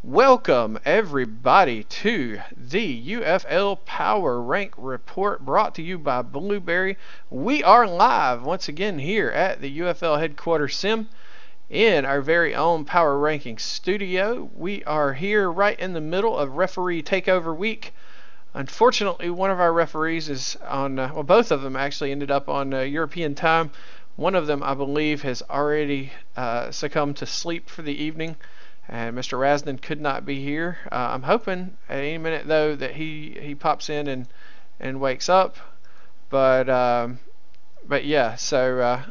Welcome everybody to the UFL Power Rank Report brought to you by Blueberry. We are live once again here at the UFL headquarters sim in our very own Power Ranking studio. We are here right in the middle of referee takeover week. Unfortunately, one of our referees is on, both of them actually ended up on European time. One of them, I believe, has already succumbed to sleep for the evening, and Mr. Rasden could not be here. I'm hoping at any minute, though, that he pops in and wakes up. But yeah, so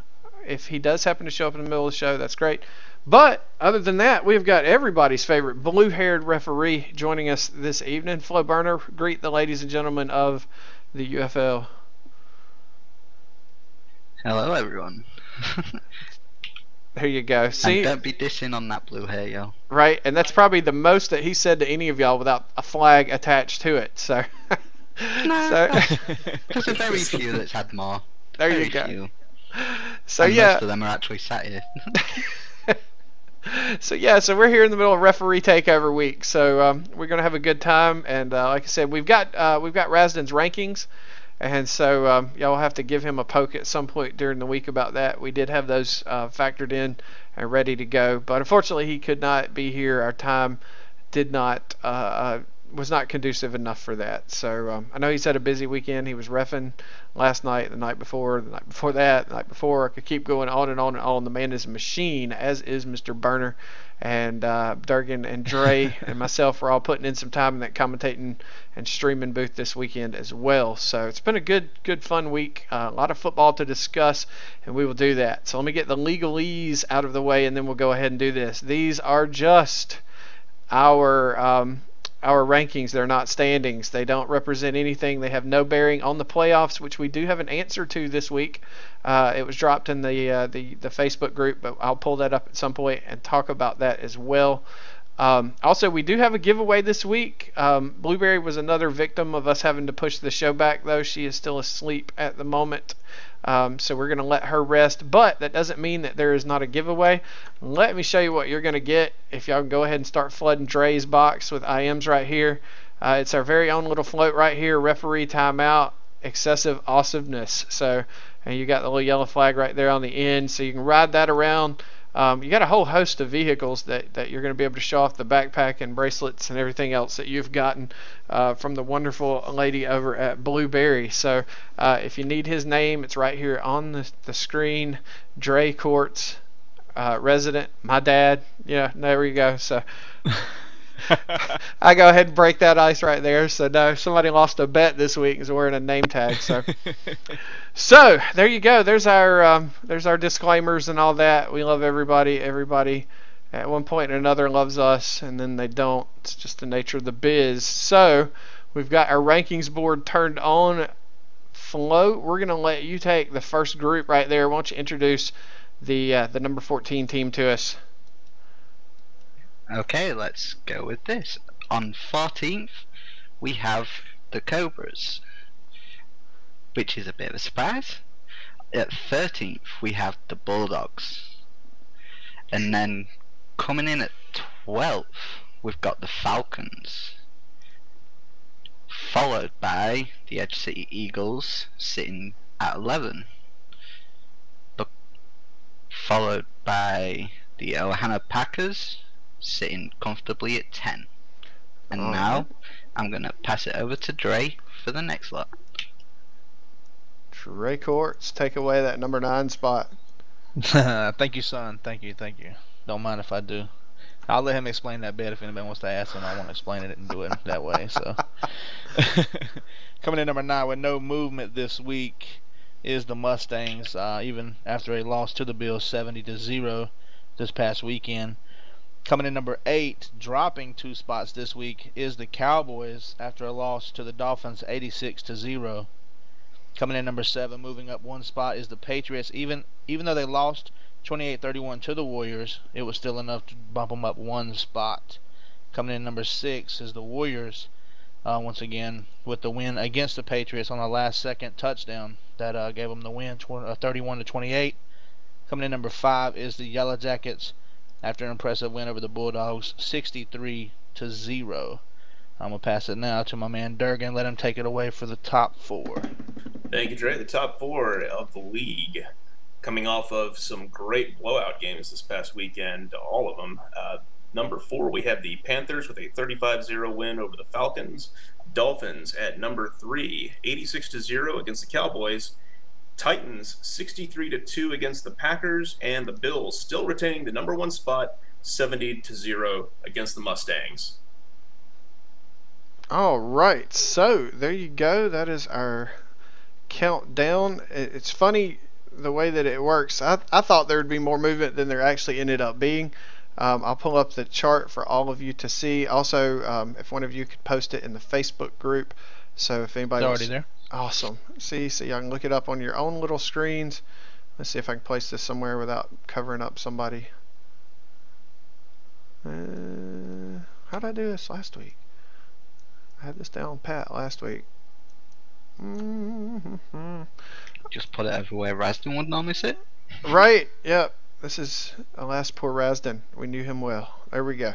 if he does happen to show up in the middle of the show, that's great. But other than that, we've got everybody's favorite blue-haired referee joining us this evening. Flo Burner, greet the ladies and gentlemen of the UFL. Hello, everyone. There you go. See, and don't be dissing on that blue hair, yo. Right, and that's probably the most that he said to any of y'all without a flag attached to it. So, there's a very few that's had more. There very you go. Few. So and yeah, most of them are actually sat here. So we're here in the middle of referee takeover week. So we're gonna have a good time, and like I said, we've got Rasden's rankings, and so y'all will have to give him a poke at some point during the week about that. We did have those factored in and ready to go, but unfortunately he could not be here. Our time did not was not conducive enough for that. So I know he's had a busy weekend. He was reffing last night, the night before that, the night before. I could keep going on and on and on. The man is a machine, as is Mr. Burner. And Durgan and Dre and myself were all putting in some time in that commentating and streaming booth this weekend as well. So it's been a good fun week. A lot of football to discuss, and we will do that. So let me get the legalese out of the way, and then we'll go ahead and do this. These are just our rankings. They're not standings. They don't represent anything. They have no bearing on the playoffs, which we do have an answer to this week. It was dropped in the Facebook group, but I'll pull that up at some point and talk about that as well. Also, we do have a giveaway this week. Blueberry was another victim of us having to push the show back, though. She is still asleep at the moment. So we're going to let her rest, but that doesn't mean that there is not a giveaway. Let me show you what you're going to get if y'all can go ahead and start flooding Dre's box with IMs right here. It's our very own little float right here, referee timeout, excessive awesomeness. So and you got the little yellow flag right there on the end, so you can ride that around. You got a whole host of vehicles that you're going to be able to show off the backpack and bracelets and everything else that you've gotten from the wonderful lady over at Blueberry. So if you need his name, it's right here on the screen. Dre Courts, resident, my dad. Yeah, there we go. So I go ahead and break that ice right there. So no, somebody lost a bet this week is wearing a name tag. So there you go. There's our disclaimers and all that. We love everybody. Everybody at one point or another loves us, and then they don't. It's just the nature of the biz. So we've got our rankings board turned on. Flo, we're gonna let you take the first group right there. Why don't you introduce the number 14 team to us? Okay, let's go with this. On 14th, we have the Cobras, which is a bit of a surprise. At 13th, we have the Bulldogs. And then coming in at 12th, we've got the Falcons, followed by the Edge City Eagles sitting at 11, followed by the Ohana Packers sitting comfortably at 10. And now I'm going to pass it over to Dre for the next lot. Dre Courts, take away that number 9 spot. Thank you, son. Thank you. Don't mind if I do. I'll let him explain that bet if anybody wants to ask him. I want to explain it and do it that way. So, coming in number 9 with no movement this week is the Mustangs. Even after a loss to the Bills, 70-0 this past weekend. Coming in number 8, dropping 2 spots this week, is the Cowboys after a loss to the Dolphins, 86-0. Coming in number 7, moving up 1 spot, is the Patriots. Even though they lost 28-31 to the Warriors, it was still enough to bump them up 1 spot. Coming in number 6 is the Warriors, once again with the win against the Patriots on a last-second touchdown that gave them the win, 31-28. Coming in number 5 is the Yellow Jackets, after an impressive win over the Bulldogs, 63-0. I'm going to pass it now to my man Durgan. Let him take it away for the top four. Thank you, Dre. The top four of the league, coming off of some great blowout games this past weekend, all of them. Number 4, we have the Panthers with a 35-0 win over the Falcons. Dolphins at number 3, 86-0 against the Cowboys. Titans 63-2 against the Packers, and the Bills still retaining the number 1 spot, 70-0 against the Mustangs. All right, so there you go. That is our countdown. It's funny the way that it works. I thought there would be more movement than there actually ended up being. I'll pull up the chart for all of you to see. Also, if one of you could post it in the Facebook group, so if anybody It's already there. Awesome. See, so y'all can look it up on your own little screens. Let's see if I can place this somewhere without covering up somebody. How did I do this last week? I had this down pat last week. Just put it everywhere Raston would normally sit. Right, yep. This is alas poor Rasden. We knew him well. There we go.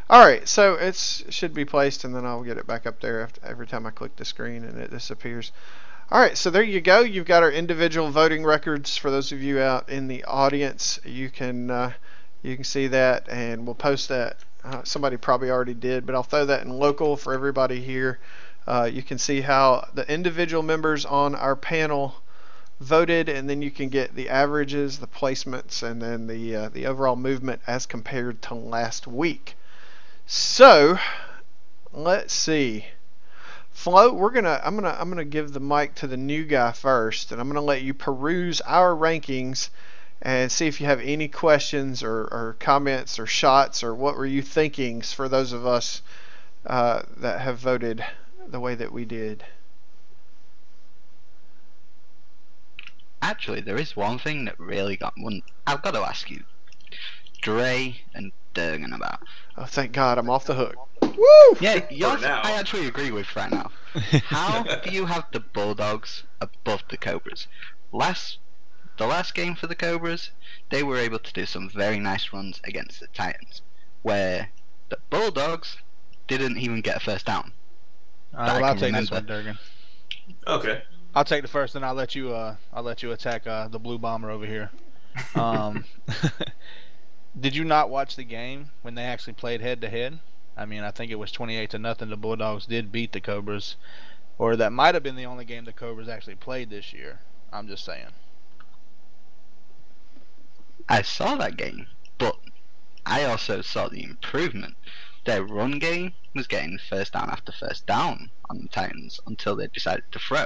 Alright, so it should be placed, and then I'll get it back up there every time I click the screen and it disappears. Alright, so there you go. You've got our individual voting records. For those of you out in the audience, you can see that, and we'll post that. Somebody probably already did, but I'll throw that in local for everybody here. You can see how the individual members on our panel voted, and then you can get the averages, the placements, and then the overall movement as compared to last week. So let's see. Flo, I'm gonna give the mic to the new guy first, and I'm gonna let you peruse our rankings and see if you have any questions or comments or shots, or what were you thinking for those of us that have voted the way that we did. Actually, there is one thing that really got one. I've got to ask you, Dre and Durgan, about. Oh, thank God, I'm off the hook. Woo! Yeah, yours, now. I actually agree with right now. How do you have the Bulldogs above the Cobras? The last game for the Cobras, they were able to do some very nice runs against the Titans, where the Bulldogs didn't even get a first down. Well, I'll take this one, Durgan. Okay. I'll take the first, and I'll let you attack the blue bomber over here. Did you not watch the game when they actually played head to head? I mean, I think it was 28-0. The Bulldogs did beat the Cobras, or that might have been the only game the Cobras actually played this year. I'm just saying. I saw that game, but I also saw the improvement. Their run game was getting first down after first down on the Titans until they decided to throw.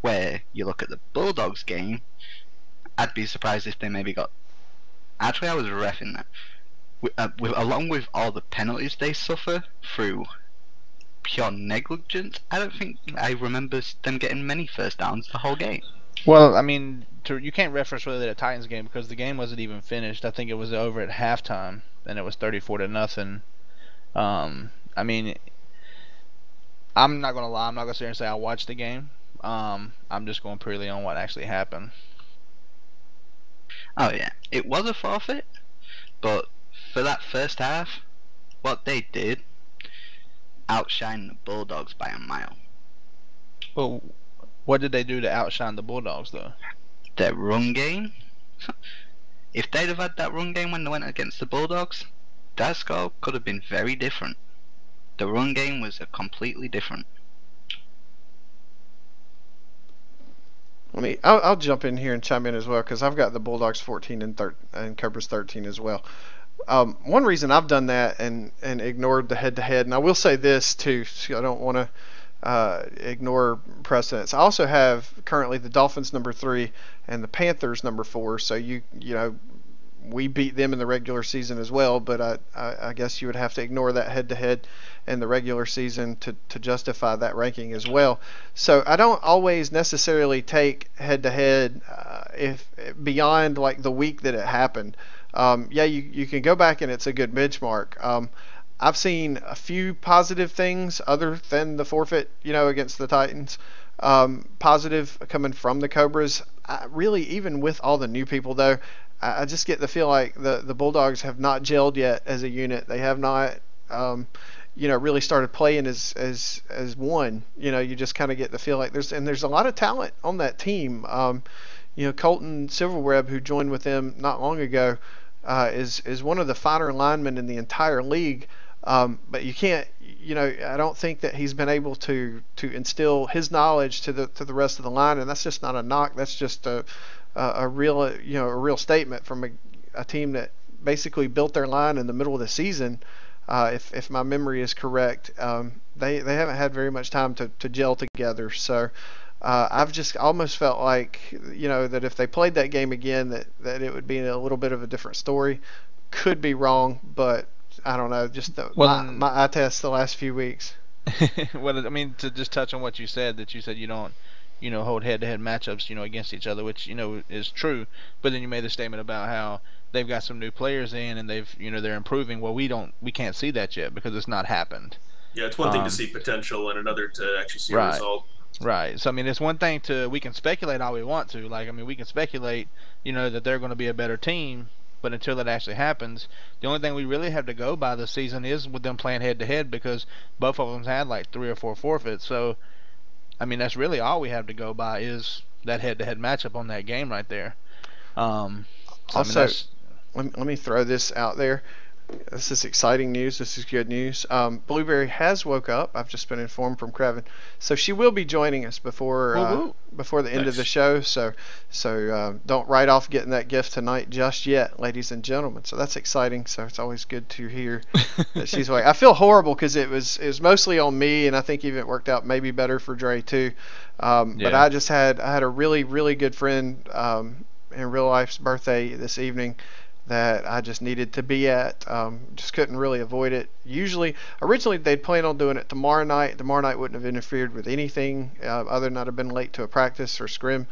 Where you look at the Bulldogs game, I'd be surprised if they maybe got. Actually, I was reffing that. Along with all the penalties they suffer through pure negligence, I don't think I remember them getting many first downs the whole game. Well, I mean, you can't reference really the Titans game because the game wasn't even finished. I think it was over at halftime, and it was 34-0. I mean, I'm not gonna lie. I'm not gonna sit here and say I watched the game. I'm just going purely on what actually happened. Oh yeah, it was a forfeit, but for that first half, what they did outshined the Bulldogs by a mile. Well, what did they do to outshine the Bulldogs, though? Their run game. If they'd have had that run game when they went against the Bulldogs, that score could have been very different. The run game was completely different. I'll jump in here and chime in as well, because I've got the Bulldogs 14 and Cobras 13 as well. One reason I've done that and ignored the head-to-head, and I will say this too, so I don't want to ignore precedents. I also have currently the Dolphins number 3 and the Panthers number 4. So you know we beat them in the regular season as well, but I guess you would have to ignore that head-to-head in the regular season to justify that ranking as well. So I don't always necessarily take head-to-head if beyond like the week that it happened. Yeah, you can go back and it's a good benchmark. I've seen a few positive things other than the forfeit, against the Titans. Positive coming from the Cobras. Really, even with all the new people though, I just get the feel like the Bulldogs have not gelled yet as a unit. They have not, really started playing as one. You just kind of get the feel like there's a lot of talent on that team. Colton Silverweb, who joined with them not long ago, is one of the finer linemen in the entire league. But you can't, I don't think that he's been able to instill his knowledge to the rest of the line, and that's just not a knock. That's just a real statement from a team that basically built their line in the middle of the season. If my memory is correct, they haven't had very much time to gel together. So I've just almost felt like that if they played that game again, that it would be a little bit of a different story. Could be wrong, but I don't know. Just my eye test the last few weeks. Well, I mean, to just touch on what you said, that you said you don't hold head-to-head matchups against each other, which is true. But then you made the statement about how they've got some new players in and they're improving. Well, we can't see that yet because it's not happened. Yeah, it's one thing to see potential and another to actually see a result. Right. So I mean, it's one thing we can speculate all we want to. Like, I mean, we can speculate that they're going to be a better team, but until that actually happens, the only thing we really have to go by this season is with them playing head-to-head, because both of them had like 3 or 4 forfeits. So I mean, that's really all we have to go by is that head-to-head matchup on that game right there. Also, let me throw this out there. This is exciting news. This is good news. Blueberry has woke up. I've just been informed from Crevin, so she will be joining us before the end of the show. So don't write off getting that gift tonight just yet, ladies and gentlemen. So that's exciting. So it's always good to hear that she's awake. I feel horrible because it was mostly on me, and I think even it worked out maybe better for Dre too. But I had a really, really good friend in real life's birthday this evening that I just needed to be at. Just couldn't really avoid it. Originally they'd planned on doing it tomorrow night. Tomorrow night wouldn't have interfered with anything other than I'd have been late to a practice or scrim,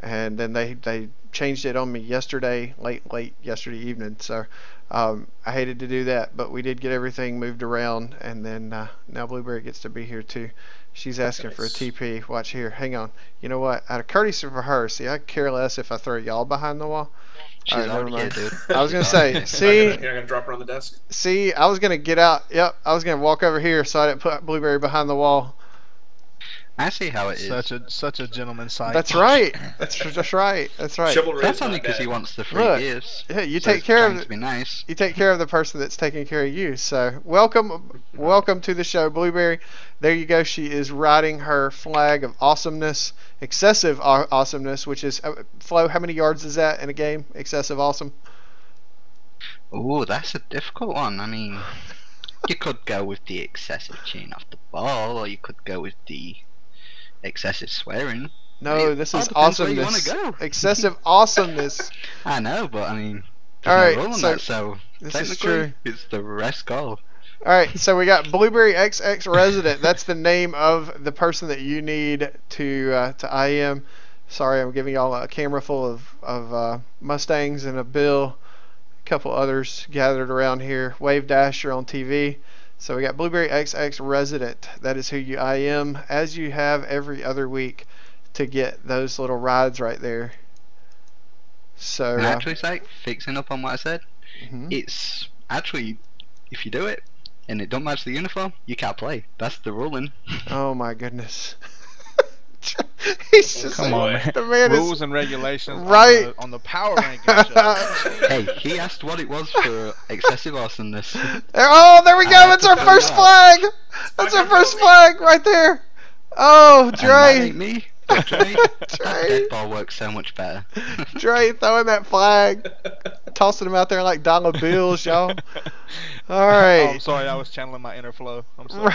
and then they changed it on me yesterday, late yesterday evening. So I hated to do that, but we did get everything moved around, and then now Blueberry gets to be here too. She's asking for a TP. Watch here. Hang on. You know what? Out of courtesy for her, see, I care less if I throw y'all behind the wall. She's already here, dude. I was gonna say, see, you're gonna drop her on the desk. See, I was gonna get out. Yep, I was gonna walk over here so I didn't put Blueberry behind the wall. I see how it is. Such a gentleman sight. That's right. That's right. Chivalry That's is only not because bad. he wants the free gifts. Yeah, you So take care trying of to be nice. you take care of the person that's taking care of you. So welcome to the show, Blueberry. There you go. She is riding her flag of awesomeness, excessive awesomeness, which is Flo. How many yards is that in a game? Excessive awesome. Ooh, that's a difficult one. I mean, you could go with the excessive cheating off the ball, or you could go with the excessive swearing. No, this is depends where you awesomeness. wanna go. Excessive awesomeness. I know, but I mean, All right, no rule on so that, so this is technically, true. it's the rest goal. All right, so we got Blueberry XX Resident. That's the name of the person that you need to IM. Sorry, I'm giving y'all a camera full of Mustangs and a Bill, a couple others gathered around here. Wave Dasher on TV. So we got Blueberry XX Resident. That is who you IM, as you have every other week, to get those little rides right there. So And actually, like, fixing up on what I said, mhm. it's actually, if you do it and it don't match the uniform, you can't play. That's the ruling. Oh my goodness. He's just Come on, man. The man Rules is and regulations right on the power ranking show. Hey, he asked what it was for excessive awesomeness. Oh, there we go. I That's have our to tell you first that. flag. That's our first flag right there. Oh, And that ain't Dre. me. But Dre, that Dre. dead ball works so much better. Dre throwing that flag, tossing them out there like dollar bills, y'all. All right. Oh, I'm sorry, I was channeling my inner flow. I'm sorry.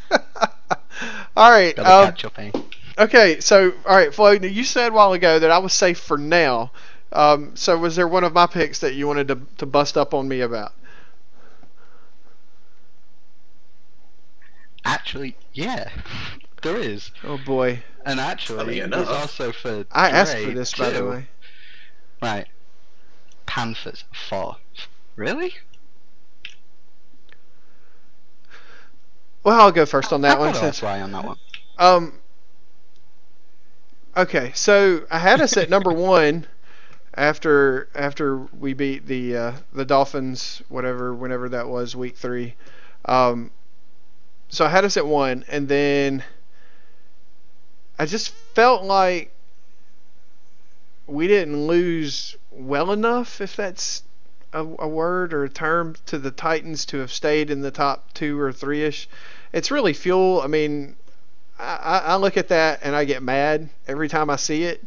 Right. All right. Gotta catch up, eh? Okay. So, all right, Flo. You said a while ago that I was safe for now. So, was there one of my picks that you wanted to bust up on me about? Actually, yeah, there is. Oh boy. And actually, Funny it's enough. also for I asked Dre, for this, by the too. way. Right. Panthers 4. Really? Well, I'll go first on that I one. thought I was Since, right on that one. okay, so I had us at number one, after we beat the Dolphins, whenever that was, week 3. So I had us at 1, and then I just felt like we didn't lose well enough, if that's a word or a term, to the Titans to have stayed in the top 2 or 3-ish. It's really fuel. I mean, I look at that and I get mad every time I see it,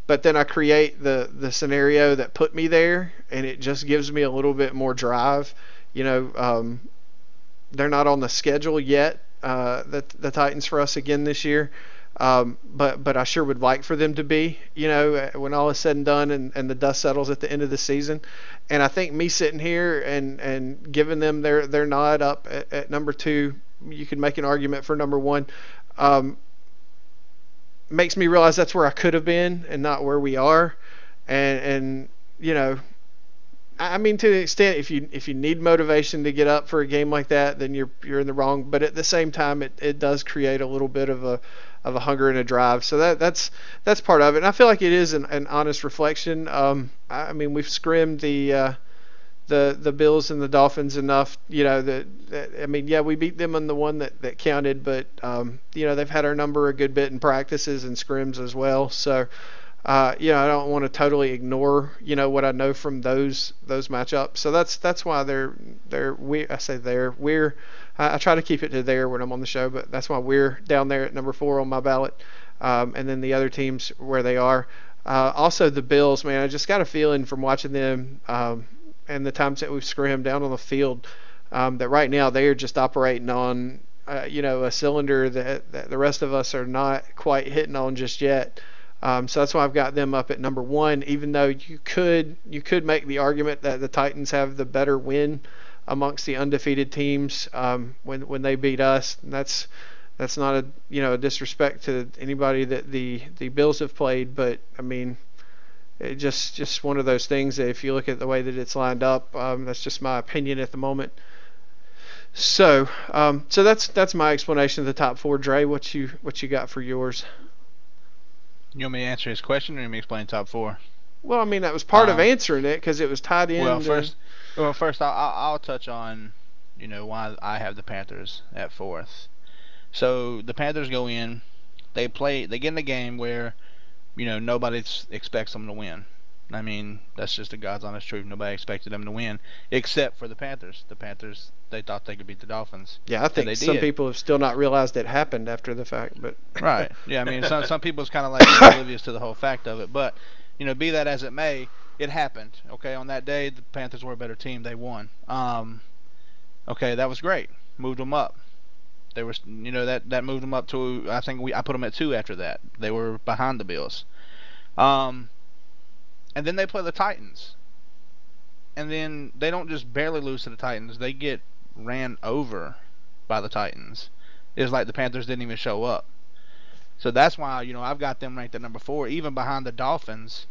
but then I create the scenario that put me there, and it just gives me a little bit more drive. They're not on the schedule yet, the Titans, for us again this year. But I sure would like for them to be, when all is said and done, and the dust settles at the end of the season. And I think me sitting here and giving them their nod up at number 2, you could make an argument for number 1, makes me realize that's where I could have been and not where we are. And I mean, to the extent, if you need motivation to get up for a game like that, then you're in the wrong. But at the same time, it does create a little bit of a hunger and a drive. So that's part of it. And I feel like it is an honest reflection. I mean, we've scrimmed the Bills and the Dolphins enough, I mean, yeah, we beat them on the one that counted, but they've had our number a good bit in practices and scrims as well. So I don't want to totally ignore what I know from those matchups. So that's why I try to keep it to there when I'm on the show, but that's why we're down there at number 4 on my ballot, and then the other teams where they are. Also the Bills, man, I just got a feeling from watching them and the times that we've scrimmed down on the field, that right now they are just operating on a cylinder that the rest of us are not quite hitting on just yet. So that's why I've got them up at number 1, even though you could make the argument that the Titans have the better win amongst the undefeated teams when they beat us. And that's not a disrespect to anybody that the Bills have played, but I mean, it just one of those things that if you look at the way that it's lined up, that's just my opinion at the moment. So that's my explanation of the top 4. Dre, what you got for yours? You want me to answer his question, or you want me to explain top 4? Well, I mean, that was part of answering it because it was tied in. Well, first I'll touch on why I have the Panthers at 4th. So the Panthers go in, they get in a game where nobody expects them to win. I mean, that's just the God's honest truth. Nobody expected them to win, except for the Panthers. The Panthers, they thought they could beat the Dolphins. Yeah, I think some people have still not realized it happened after the fact. But right. Yeah, I mean, some people's kind of like oblivious to the whole fact of it. But, be that as it may, it happened. Okay, on that day, the Panthers were a better team. They won. Okay, that was great. Moved them up. They were, that moved them up to, I think I put them at 2 after that. They were behind the Bills. And then they play the Titans. And then they don't just barely lose to the Titans. They get ran over by the Titans. It's like the Panthers didn't even show up. So that's why, I've got them ranked at number 4, even behind the Dolphins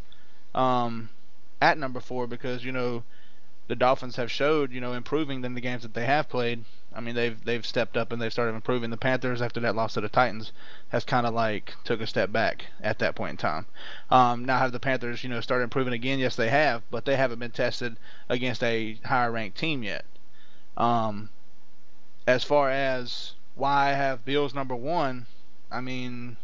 at number 4, because, the Dolphins have showed, improving in the games that they have played. I mean, they've stepped up and they've started improving. The Panthers, after that loss to the Titans, has kind of like took a step back at that point in time. Now have the Panthers, started improving again? Yes, they have, but they haven't been tested against a higher ranked team yet. As far as why I have Bills number 1, I mean,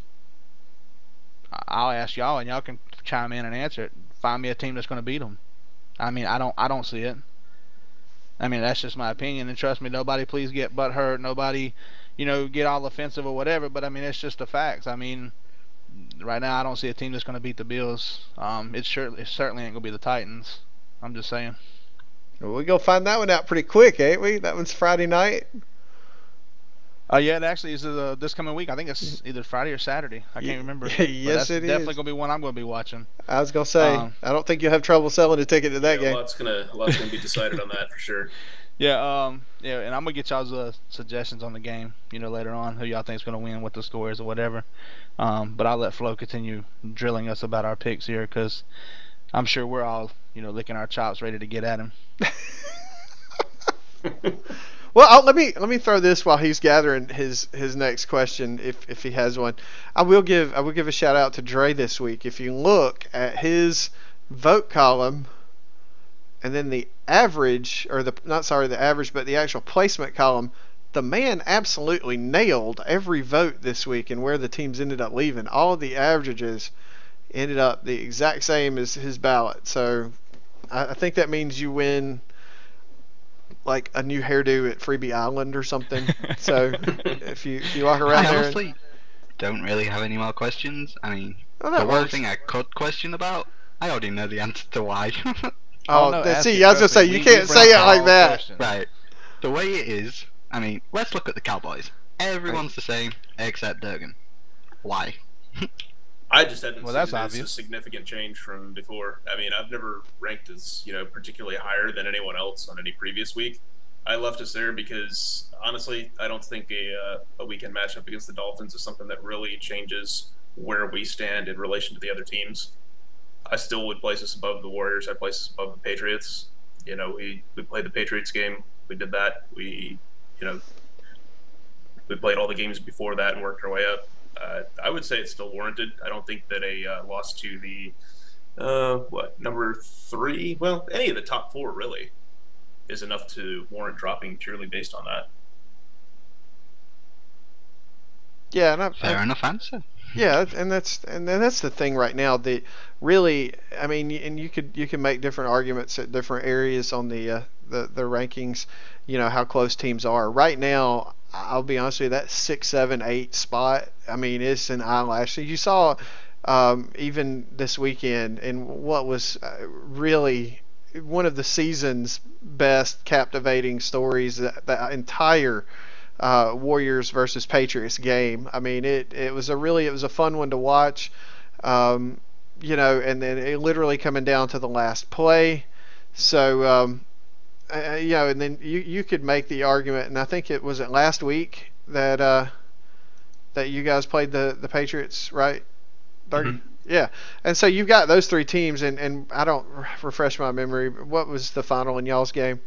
I'll ask y'all and y'all can chime in and answer it. Find me a team that's going to beat them. I mean, I don't see it. I mean, that's just my opinion, and trust me, nobody please get butthurt, nobody, get all offensive or whatever, but I mean, it's just the facts. I mean, right now I don't see a team that's going to beat the Bills. It certainly ain't going to be the Titans. I'm just saying. Well, we're going to find that one out pretty quick, ain't we? That one's Friday night. Yeah, it actually is this coming week. I think it's either Friday or Saturday. I can't remember. Yes, it is. Definitely going to be one I'm going to be watching. I was going to say, I don't think you'll have trouble selling a ticket to that game. A lot's gonna be decided on that for sure. Yeah, and I'm going to get y'all's suggestions on the game, later on, who y'all think is going to win, what the score is or whatever. But I'll let Flo continue drilling us about our picks here, because I'm sure we're all, licking our chops ready to get at him. Well, let me throw this while he's gathering his next question, if he has one. I will give a shout out to Dre this week. If you look at his vote column, and then the average, or the average, but the actual placement column, the man absolutely nailed every vote this week and where the teams ended up leaving. All of the averages ended up the exact same as his ballot. So I think that means you win like a new hairdo at Freebie Island or something. So if you walk around I there, honestly don't really have any more questions. I mean, well, the that one works. thing I could question about, I already know the answer to why. Oh, no, that, ask see, it, I was gonna trust say me, you we can't bring say it up like all that. questions. Right. The way it is, I mean, let's look at the Cowboys. Everyone's the same except Durgan. Why? I just hadn't Well, seen that's it as a obvious. significant change from before. I mean, I've never ranked as particularly higher than anyone else on any previous week. I left us there because honestly, I don't think a weekend matchup against the Dolphins is something that really changes where we stand in relation to the other teams. I still would place us above the Warriors. I'd place us above the Patriots. We played the Patriots game. We did that. We played all the games before that and worked our way up. I would say it's still warranted. I don't think that a loss to the number 3, well, any of the top 4 really is enough to warrant dropping purely based on that. Yeah, and Fair enough answer. yeah, and that's the thing right now. The really, I mean, and you can make different arguments at different areas on the rankings. You know how close teams are right now. I'll be honest with you, that 6, 7, 8 spot. I mean, it's an eyelash. You saw even this weekend in what was really one of the season's best captivating stories. That entire Warriors versus Patriots game. I mean, it was a fun one to watch. And then it literally coming down to the last play. So and then you could make the argument, and I think it was last week that you guys played the Patriots, right? Mm-hmm. Yeah, and so you've got those 3 teams, and I don't refresh my memory. What was the final in y'all's game?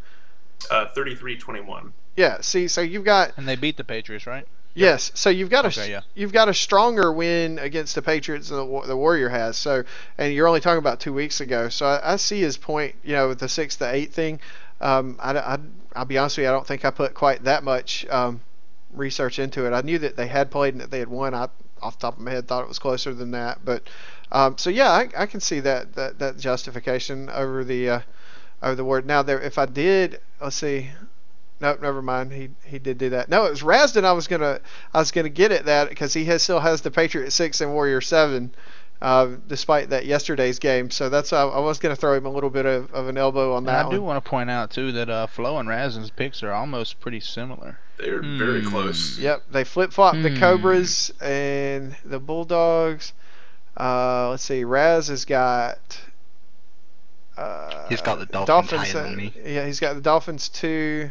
33-21. Yeah. See, so you've got. And they beat the Patriots, right? Yes, so you've got Okay, a stronger win against the Patriots than the Warrior has. So, and you're only talking about 2 weeks ago. So I see his point. With the 6 to 8 thing. I'll be honest with you. I don't think I put quite that much research into it. I knew that they had played and that they had won. I, off the top of my head, thought it was closer than that. But so yeah, I can see that justification over the word. Now there, if I did, let's see. Nope, never mind. He did do that. No, it was Rasden. I was gonna get at that because he still has the Patriot 6 and Warrior 7, despite that yesterday's game. So that's I was gonna throw him a little bit of an elbow on that. I do want to point out too that Flo and Rasden's picks are almost pretty similar. They're very close. Yep, they flip flopped the Cobras and the Bulldogs. Let's see, Raz has got. He's got the Dolphins higher than me. Yeah, he's got the Dolphins 2.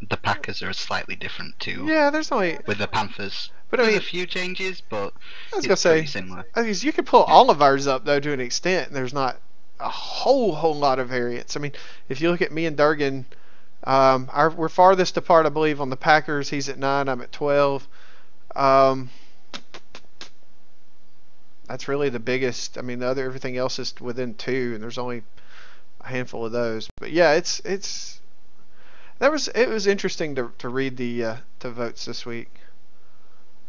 The Packers are slightly different too. Yeah, there's only. With the Panthers. But I There's mean, a few changes, but I was it's gonna say, pretty similar. I mean, you could pull all of ours up though to an extent, and there's not a whole lot of variance. I mean, if you look at me and Durgan, we're farthest apart, I believe, on the Packers. He's at 9, I'm at 12. That's really the biggest. I mean, everything else is within 2, and there's only a handful of those. But yeah, it was interesting to read the votes this week.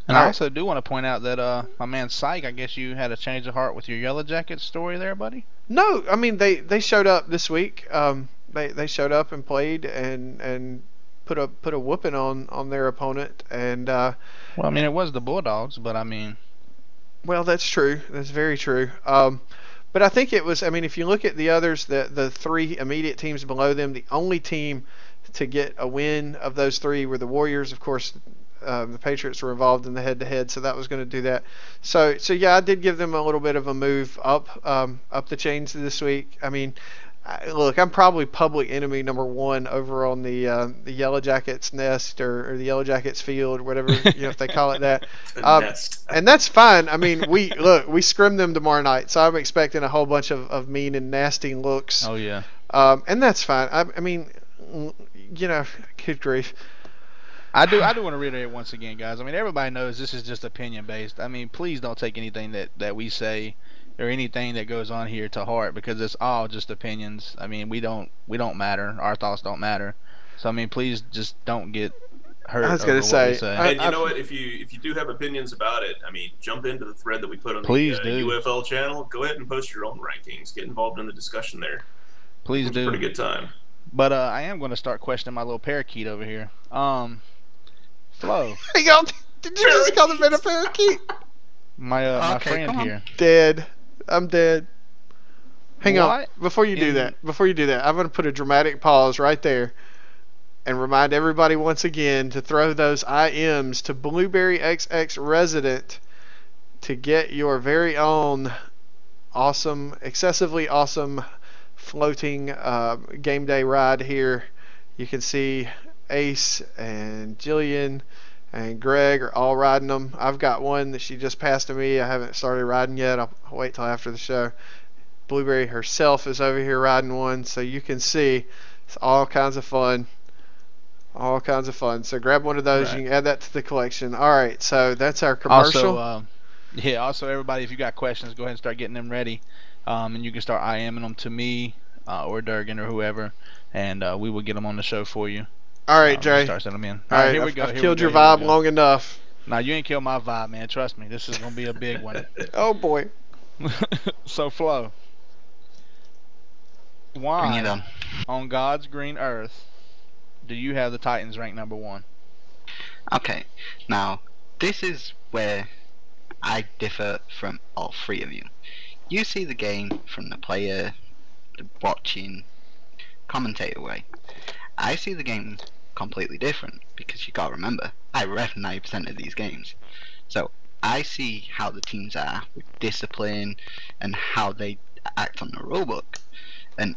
And I also do want to point out that my man Syke, I guess you had a change of heart with your Yellow Jackets story there, buddy. No, I mean they showed up this week. They showed up and played and put a whooping on their opponent. And well, I mean it was the Bulldogs, but I mean. Well, that's true. That's very true. But I think it was. I mean, if you look at the others, the 3 immediate teams below them, the only team to get a win of those 3 were the Warriors. Of course, the Patriots were involved in the head-to-head, so that was going to do that. So yeah, I did give them a little bit of a move up the chains this week. I mean, look, I'm probably public enemy number 1 over on the Yellow Jackets nest or the Yellow Jackets field, or whatever if they call it that. And that's fine. I mean, we scrim them tomorrow night, so I'm expecting a whole bunch of mean and nasty looks. Oh yeah. And that's fine. I mean, good grief. I do want to reiterate once again, guys. I mean, everybody knows this is just opinion based. I mean, please don't take anything that we say or anything that goes on here to heart, because it's all just opinions. I mean, we don't matter. Our thoughts don't matter. So I mean, please just don't get I hurt was gonna over what we say, say. And you know what? If you do have opinions about it, I mean, jump into the thread that we put on the Please do. UFL channel. Go ahead and post your own rankings. Get involved in the discussion there. Please It's do. a pretty good time. But I am going to start questioning my little parakeet over here. Flo. Hang on. Did you just call the man a parakeet? My Okay, friend come on. here. Dead. I'm dead. Hang on. What Before you do in- that, I'm going to put a dramatic pause right there and remind everybody once again to throw those IMs to Blueberry XX Resident to get your very own awesome, excessively awesome floating game day ride here. You can see Ace and Jillian and Greg are all riding them. I've got one that she just passed to me. I haven't started riding yet. I'll wait till after the show. Blueberry herself is over here riding one, so you can see it's all kinds of fun. All kinds of fun. So grab one of those. Right. You can add that to the collection. All right, so that's our commercial. Also, everybody, if you got questions, go ahead and start getting them ready. And you can start IMing them to me or Durgan or whoever, and we will get them on the show for you. All right, Jay. Start sending them in. All right, here we go. I've killed your vibe long enough. Nah, you ain't killed my vibe, man. Trust me. This is going to be a big one. Oh, boy. So, Flo. Bring Why, it on. on God's green earth, do you have the Titans ranked number 1? Okay, now this is where I differ from all three of you. You see the game from the player, the watching, commentator way. I see the game completely different, because you gotta remember, I ref 90% of these games. So I see how the teams are with discipline and how they act on the rulebook. And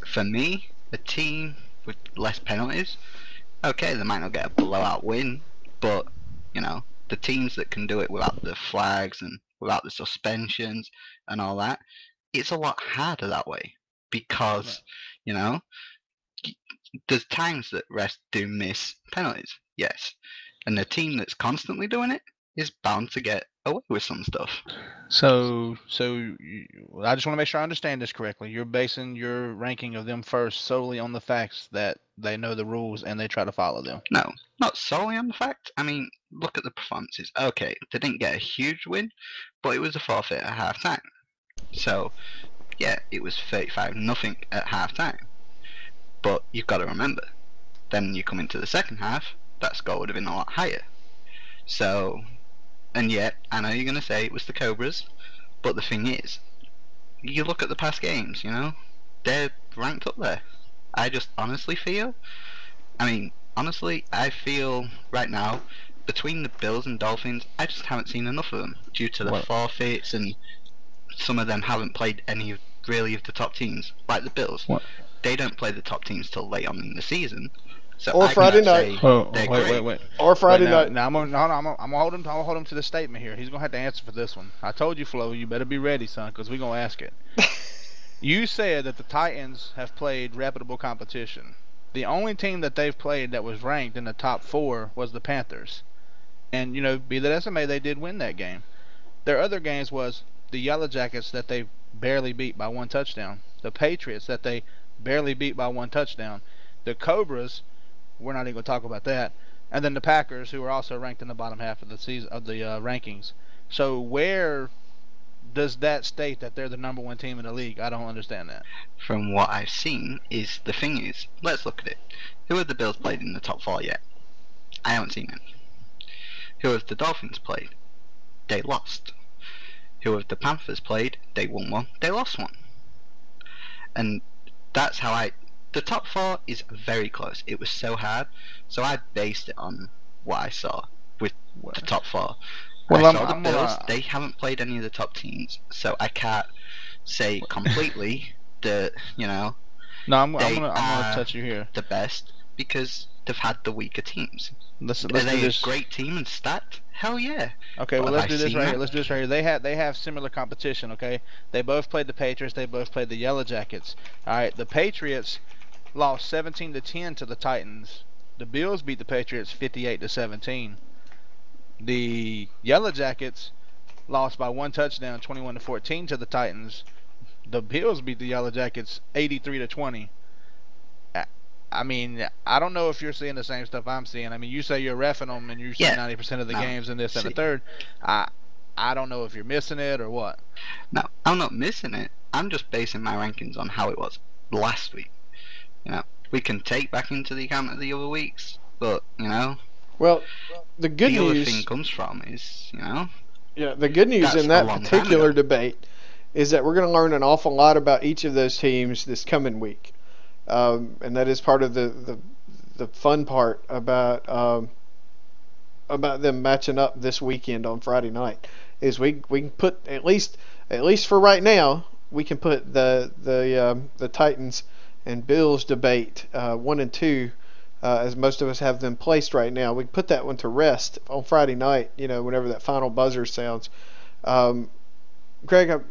for me, a team with less penalties, okay, they might not get a blowout win, but you know, the teams that can do it without the flags and without the suspensions and all that, it's a lot harder that way, because you know, there's times that refs do miss penalties, yes, and the team that's constantly doing it is bound to get away with some stuff. So I just want to make sure I understand this correctly. You're basing your ranking of them first solely on the facts that they know the rules and they try to follow them. No, not solely on the fact. I mean, look at the performances. Okay, they didn't get a huge win, but it was a forfeit at half time. So, yeah, it was 35-0 at half time. But you've got to remember, then you come into the second half, that score would have been a lot higher. So, and yet, I know you're going to say it was the Cobras, but the thing is, you look at the past games, you know, they're ranked up there. I just honestly feel, I feel right now, between the Bills and Dolphins, I just haven't seen enough of them, due to the forfeits, and some of them haven't played any really of the top teams, like the Bills. They don't play the top teams till late on in the season. So Or I Friday cannot night. say they're great. Or Friday night. Now I'm gonna hold him to the statement here. He's gonna have to answer for this one. I told you, Flo, you better be ready, son, because we're gonna ask it. You said that the Titans have played reputable competition. The only team that they've played that was ranked in the top 4 was the Panthers. And, you know, be that as it may, they did win that game. Their other games was the Yellow Jackets that they barely beat by 1 touchdown. The Patriots that they barely beat by 1 touchdown. The Cobras, we're not even going to talk about that. And then the Packers, who are also ranked in the bottom half of the season of the rankings. So where does that state that they're the number 1 team in the league? I don't understand that. From what I've seen, is the thing is, let's look at it. Who have the Bills played in the top 4 yet? I haven't seen any. Who have the Dolphins played? They lost. Who have the Panthers played? They won 1, they lost 1. And that's how the top 4 is very close. It was so hard, so I based it on what I saw with the top 4. Well, I saw the Bills, they haven't played any of the top teams, so I can't say completely that, you know, no, I'm gonna touch you here. The best, because they've had the weaker teams. Let's Are do they this. a great team and stacked? Hell yeah. Okay, But well, have let's I do this seen right that? here. Let's do this right here. They have similar competition. Okay, they both played the Patriots. They both played the Yellow Jackets. All right, the Patriots lost 17-10 to the Titans. The Bills beat the Patriots 58-17. The Yellow Jackets lost by 1 touchdown, 21-14 to the Titans. The Bills beat the Yellow Jackets 83-20. I mean, I don't know if you're seeing the same stuff I'm seeing. I mean, you say you're reffing them and you see Yeah. 90% of the No, games and this and the see. third. I don't know if you're missing it or what. No, I'm not missing it. I'm just basing my rankings on how it was last week. You know, we can take back into the account of the other weeks, but you know, Well, the good the other news, thing comes from is, you know, yeah, the good news that's in a that long time particular ago. debate is that we're going to learn an awful lot about each of those teams this coming week, and that is part of the fun part about them matching up this weekend on Friday night. Is we can put at least for right now we can put the Titans and Bills debate 1 and 2. As most of us have them placed right now, we can put that one to rest on Friday night. You know, whenever that final buzzer sounds. Greg,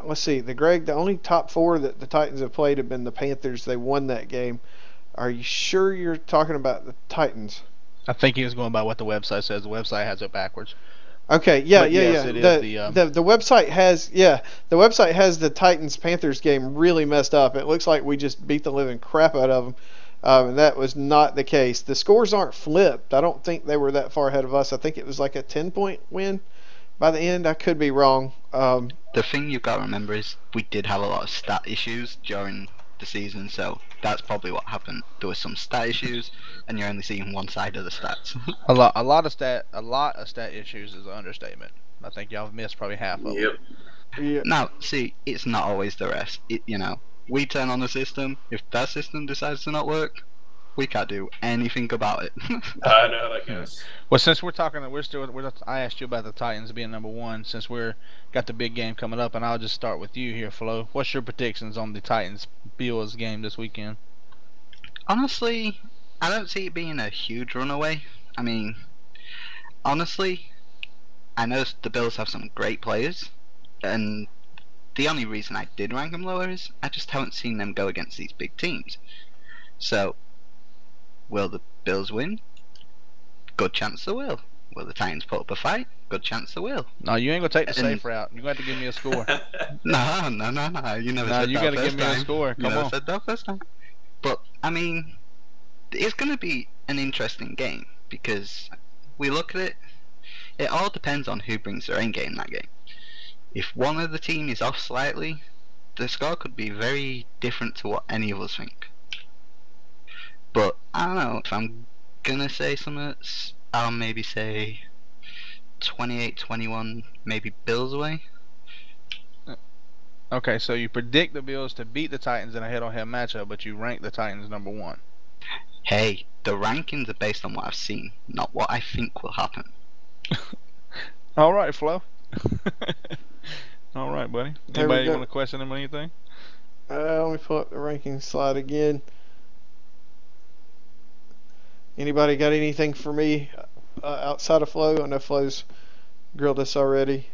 let's see. The only top 4 that the Titans have played have been the Panthers. They won that game. Are you sure you're talking about the Titans? I think he was going by what the website says. The website has it backwards. Okay, yeah, But yeah, yes, yeah. it is The website has the Titans Panthers game really messed up. It looks like we just beat the living crap out of them. And that was not the case. The scores aren't flipped. I don't think they were that far ahead of us. I think it was like a 10-point win by the end. I could be wrong. The thing you've got to remember is we did have a lot of stat issues during the season, so that's probably what happened. There was some stat issues, and you're only seeing one side of the stats. a lot of stat issues is an understatement. I think y'all have missed probably half of them. Yep. Yeah, Now, see, it's not always the rest. You know, we turn on the system. If that system decides to not work, we can't do anything about it. I know that goes. Well, since we're talking, I asked you about the Titans being number 1. Since we're got the big game coming up, and I'll just start with you here, Flo. What's your predictions on the Titans Bills game this weekend? Honestly, I don't see it being a huge runaway. I mean, honestly, I know the Bills have some great players, and the only reason I did rank them lower is I just haven't seen them go against these big teams. So, will the Bills win? Good chance they will. Will the Titans put up a fight? Good chance they will. No, you ain't gonna take the And- safe route. You're gonna have to give me a score. No. You never No, said you that gotta first give me a time. score. You Come never on. said that first time. But I mean, it's going to be an interesting game because we look at it. It all depends on who brings their own game that game. If one of the team is off slightly, the score could be very different to what any of us think. But I don't know, if I'm gonna say something, I'll maybe say 28-21, maybe Bills away. Okay, so you predict the Bills to beat the Titans in a head-on-head matchup, but you rank the Titans number 1. Hey, the rankings are based on what I've seen, not what I think will happen. All right, Flo. All right, buddy. There we Anybody go. want to question him or anything? let me pull up the ranking slide again. Anybody got anything for me outside of Flo? I know Flo's grilled us already.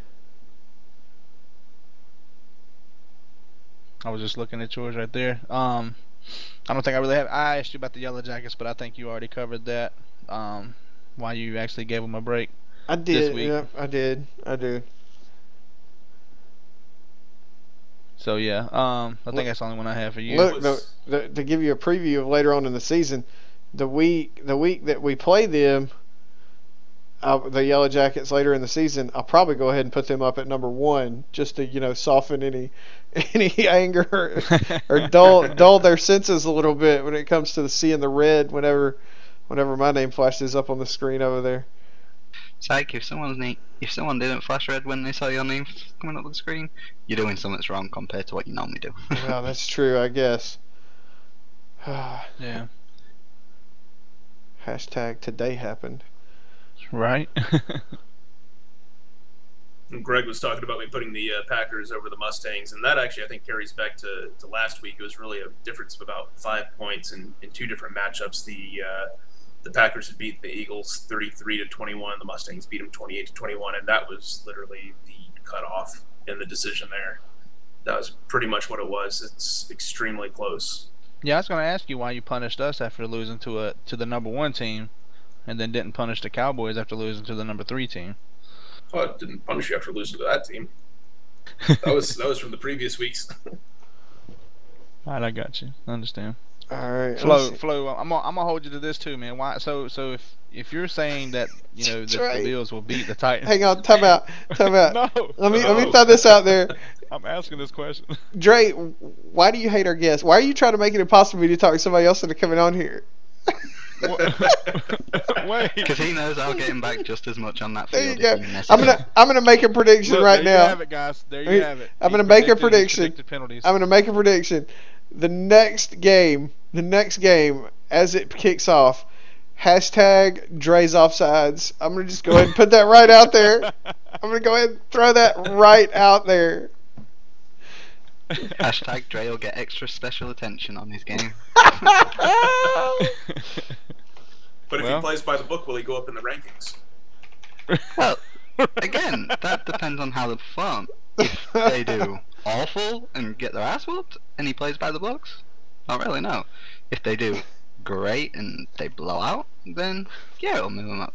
I was just looking at yours right there. I don't think I really have. I asked you about the Yellow Jackets, but I think you already covered that. Why you actually gave them a break. I This did. week. Yeah, I did. I do. So yeah, I think that's the only one I have for you. Look, to give you a preview of later on in the season, the week that we play them, the Yellow Jackets later in the season, I'll probably go ahead and put them up at number 1 just to soften any anger or dull their senses a little bit when it comes to seeing the red whenever my name flashes up on the screen over there. Psych, if someone didn't flash red when they saw your name coming up on the screen, you're doing something that's wrong compared to what you normally do. Well, that's true, I guess. Yeah. Hashtag today happened. Right. Greg was talking about me putting the Packers over the Mustangs, and that actually I think carries back to last week. It was really a difference of about 5 points in 2 different matchups. The Packers had beat the Eagles 33-21. The Mustangs beat them 28-21, and that was literally the cutoff in the decision there. That was pretty much what it was. It's extremely close. Yeah, I was going to ask you why you punished us after losing to the number 1 team, and then didn't punish the Cowboys after losing to the number 3 team. Oh, it didn't punish you after losing to that team. That was from the previous weeks. All right, I got you. I understand. All right. Flo, I'm gonna hold you to this too, man. Why? So if you're saying that that the Bills will beat the Titans. Hang on, time out. No. Let me throw this out there. I'm asking this question. Dre, why do you hate our guests? Why are you trying to make it impossible for me to talk to somebody else into coming on here? Wait. Because he knows I'll get him back just as much on that There you field. go. I'm gonna make a prediction right there now. You have it, guys. There you have it. I'm gonna make a prediction. I'm gonna make a prediction. The next game, as it kicks off, hashtag Dre's Offsides. I'm gonna just go ahead and put that right out there. I'm gonna go ahead and throw that right out there. Hashtag Dre will get extra special attention on his game. But if he plays by the book, will he go up in the rankings? Well, again, that depends on how they perform. If they do awful and get their ass whooped, and he plays by the books, not really, no. If they do great and they blow out, then yeah, it'll move them up.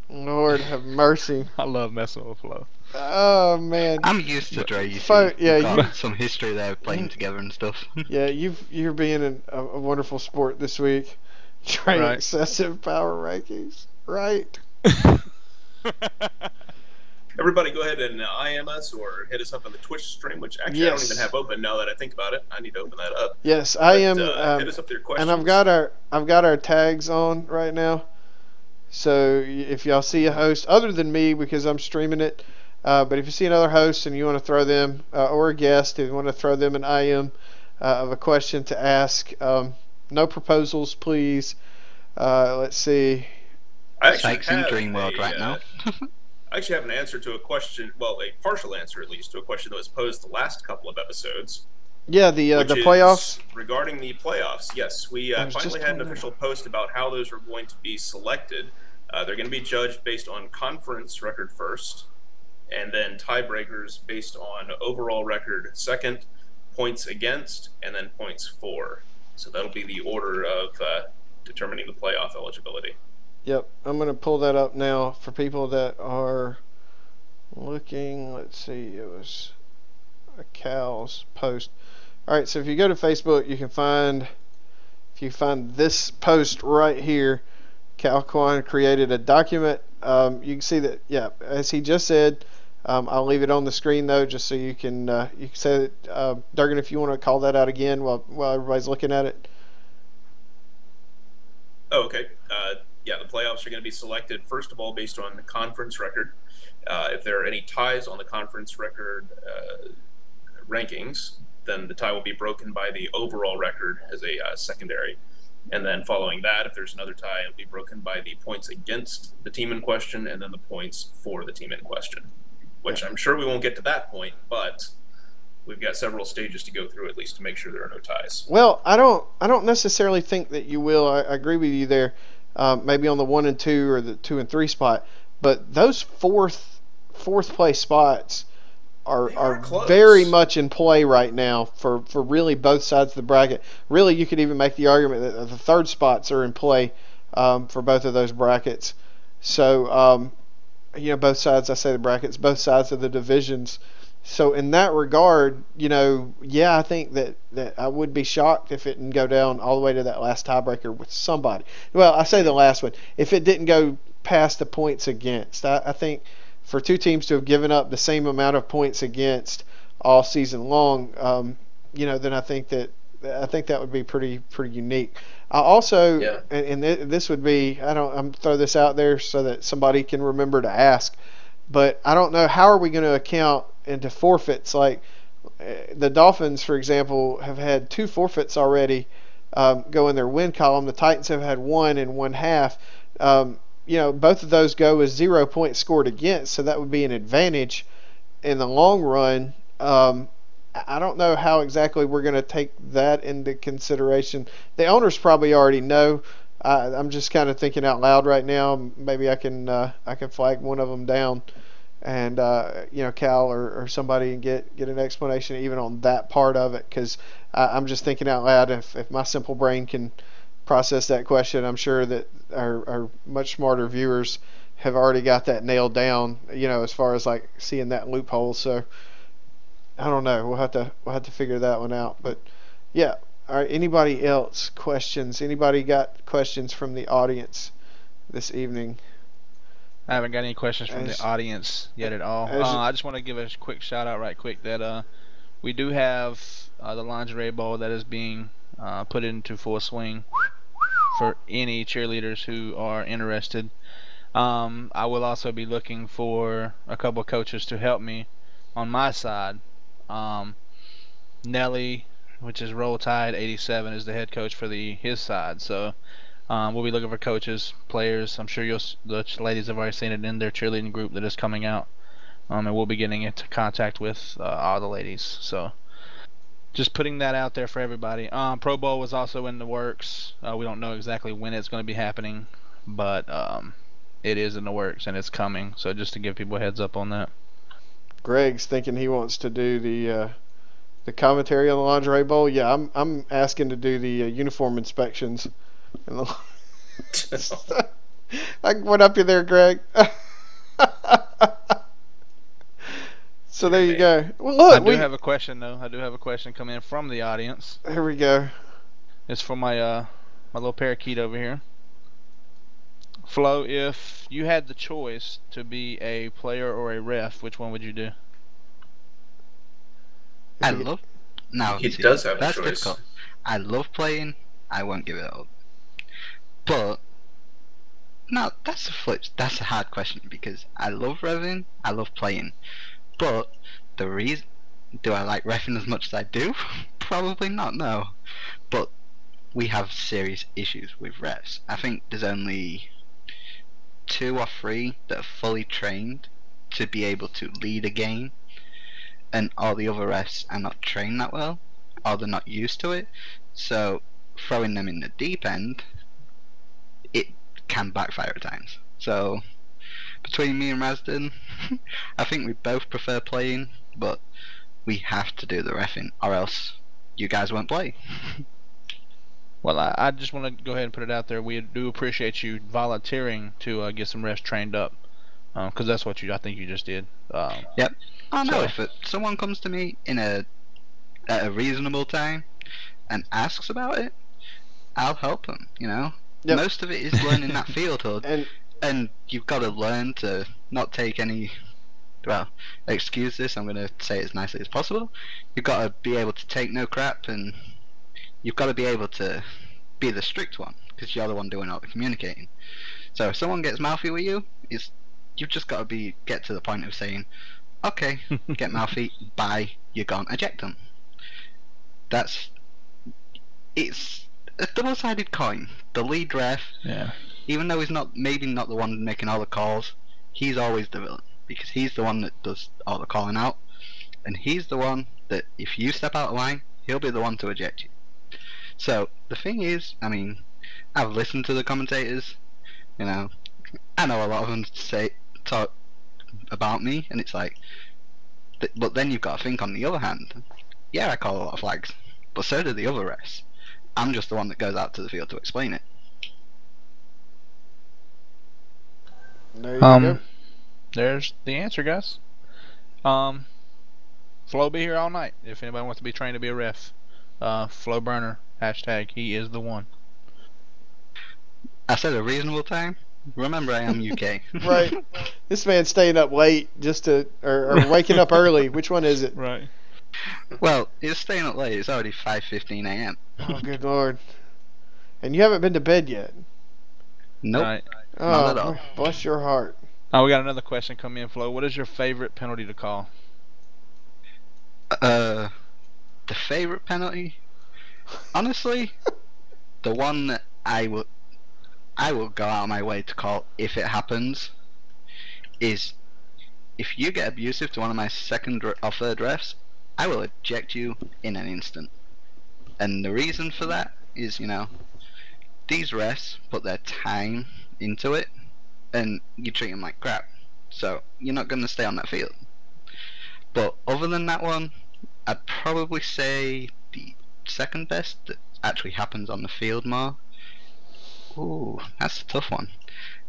Lord have mercy. I love messing with Flo. Oh man. I'm used to Dre. You see, yeah, got some history there playing together and stuff. Yeah, you're being a wonderful sport this week. Dre Right. excessive power rankings, right? Everybody go ahead and IM us or hit us up on the Twitch stream, which actually I don't even have open now that I think about it. I need to open that up. Yes, I am. Hit us up with your questions. And I've got our tags on right now. So if y'all see a host other than me, because I'm streaming it, but if you see another host and you want to throw them or a guest, if you want to throw them an IM of a question to ask, no proposals, please. Let's see. I actually Sykes in have Dream World right now. I actually have an answer to a question, well, a partial answer at least, to a question that was posed the last couple of episodes. Yeah, the playoffs. Regarding the playoffs, yes. We finally had an official post about how those are going to be selected. They're going to be judged based on conference record first, and then tiebreakers based on overall record second, points against, and then points for. So that'll be the order of determining the playoff eligibility. Yep, I'm going to pull that up now for people that are looking. Let's see, it was a Cal's post. All right, so if you go to Facebook, you can find this post right here. Cal Kwan created a document. You can see that, yeah, as he just said. I'll leave it on the screen though, just so you can say that. Durgan, if you want to call that out again while everybody's looking at it. Oh, okay. Yeah, the playoffs are going to be selected, first of all, based on the conference record. If there are any ties on the conference record rankings, then the tie will be broken by the overall record as a secondary. And then following that, if there's another tie, it'll be broken by the points against the team in question and then the points for the team in question, which I'm sure we won't get to that point, but we've got several stages to go through at least to make sure there are no ties. Well, I don't necessarily think that you will. I agree with you there. Maybe on the 1 and 2 or the 2 and 3 spot, but those fourth place spots are very much in play right now for really both sides of the bracket. Really, you could even make the argument that the third spots are in play for both of those brackets. So both sides. I say the brackets, both sides of the divisions. So in that regard, yeah, I think that I would be shocked if it didn't go down all the way to that last tiebreaker with somebody. Well, I say the last one. If it didn't go past the points against, I think for two teams to have given up the same amount of points against all season long, then I think that would be pretty unique. Also, yeah. and this would be, I'm throw this out there so that somebody can remember to ask, but I don't know how are we going to account into forfeits. Like the Dolphins, for example, have had 2 forfeits already go in their win column. The Titans have had 1 in 1/2. Both of those go as 0 points scored against, so that would be an advantage in the long run. I don't know how exactly we're going to take that into consideration. The owners probably already know. I'm just kind of thinking out loud right now. Maybe I can flag one of them down, and Cal or somebody and get an explanation even on that part of it, because I'm just thinking out loud. If my simple brain can process that question, I'm sure that our much smarter viewers have already got that nailed down. As far as like seeing that loophole. So I don't know. We'll have to figure that one out. But yeah. All right. Anybody else questions? Anybody got questions from the audience this evening? I haven't got any questions from the As audience yet at all. as I just want to give a quick shout out right quick that we do have the lingerie bowl that is being put into full swing for any cheerleaders who are interested. I will also be looking for a couple of coaches to help me on my side. Um, Nelly, which is Roll Tide 87, is the head coach for his side. So we'll be looking for coaches, players. I'm sure the ladies have already seen it in their cheerleading group that is coming out. And we'll be getting into contact with all the ladies. So just putting that out there for everybody. Pro Bowl was also in the works. We don't know exactly when it's going to be happening, but it is in the works and it's coming. So just to give people a heads up on that. Greg's thinking he wants to do the commentary on the lingerie bowl. Yeah, I'm asking to do the uniform inspections. I went up you there, Greg. So there you go. Well, look, I do have a question though. I do have a question come in from the audience. Here we go. It's from my little parakeet over here. Flo, if you had the choice to be a player or a ref, which one would you do? I love. Now He see, does have a that's choice. difficult. I love playing. I won't give it up. But no, that's a flip. That's a hard question because I love revving. I love playing. But the reason, do I like reffing as much as I do? Probably not. No. But we have serious issues with refs. I think there's only 2 or 3 that are fully trained to be able to lead a game, and all the other refs are not trained that well, or they're not used to it. So throwing them in the deep end, it can backfire at times. So between me and Rasden, I think we both prefer playing, but we have to do the reffing, or else you guys won't play. Well, I just want to go ahead and put it out there. We do appreciate you volunteering to get some refs trained up, because that's what I think you just did. Yep. I know So- if someone comes to me at a reasonable time and asks about it, I'll help them. Yep. Most of it is learning that field hood, And you've got to learn to not take any. Well, excuse this. I'm going to say it as nicely as possible. You've got to be able to take no crap, and you've got to be able to be the strict one because you're the one doing all the communicating. So if someone gets mouthy with you, you've just got to get to the point of saying, okay, get mouthy, bye, you're gone, eject them. It's a double-sided coin. The lead ref, yeah. even though he's maybe not the one making all the calls, he's always the villain because he's the one that does all the calling out, and he's the one that if you step out of line, he'll be the one to eject you. So the thing is, I mean, I've listened to the commentators. I know a lot of them talk about me, and it's like, but then you've got to think on the other hand. Yeah, I call a lot of flags, but so do the other refs. I'm just the one that goes out to the field to explain it. there you go. There's the answer, guys. Flo be here all night if anybody wants to be trained to be a ref. Flo Burner, hashtag he is the one. I said a reasonable time. Remember, I am UK. Right. This man's staying up late just or waking up early. Which one is it? Right. Well, it's staying up late. It's already 5:15 a.m. Oh, good lord. And you haven't been to bed yet. Nope. Right. Not at all. Bless your heart. Oh, we got another question come in, Flo. What is your favorite penalty to call? The favorite penalty, honestly, the one that I will go out of my way to call if it happens is if you get abusive to one of my second or third refs, I will eject you in an instant. And the reason for that is, these refs put their time into it, and you treat them like crap. So you're not going to stay on that field. But other than that one, I'd probably say the second best that actually happens on the field more Ooh, that's a tough one.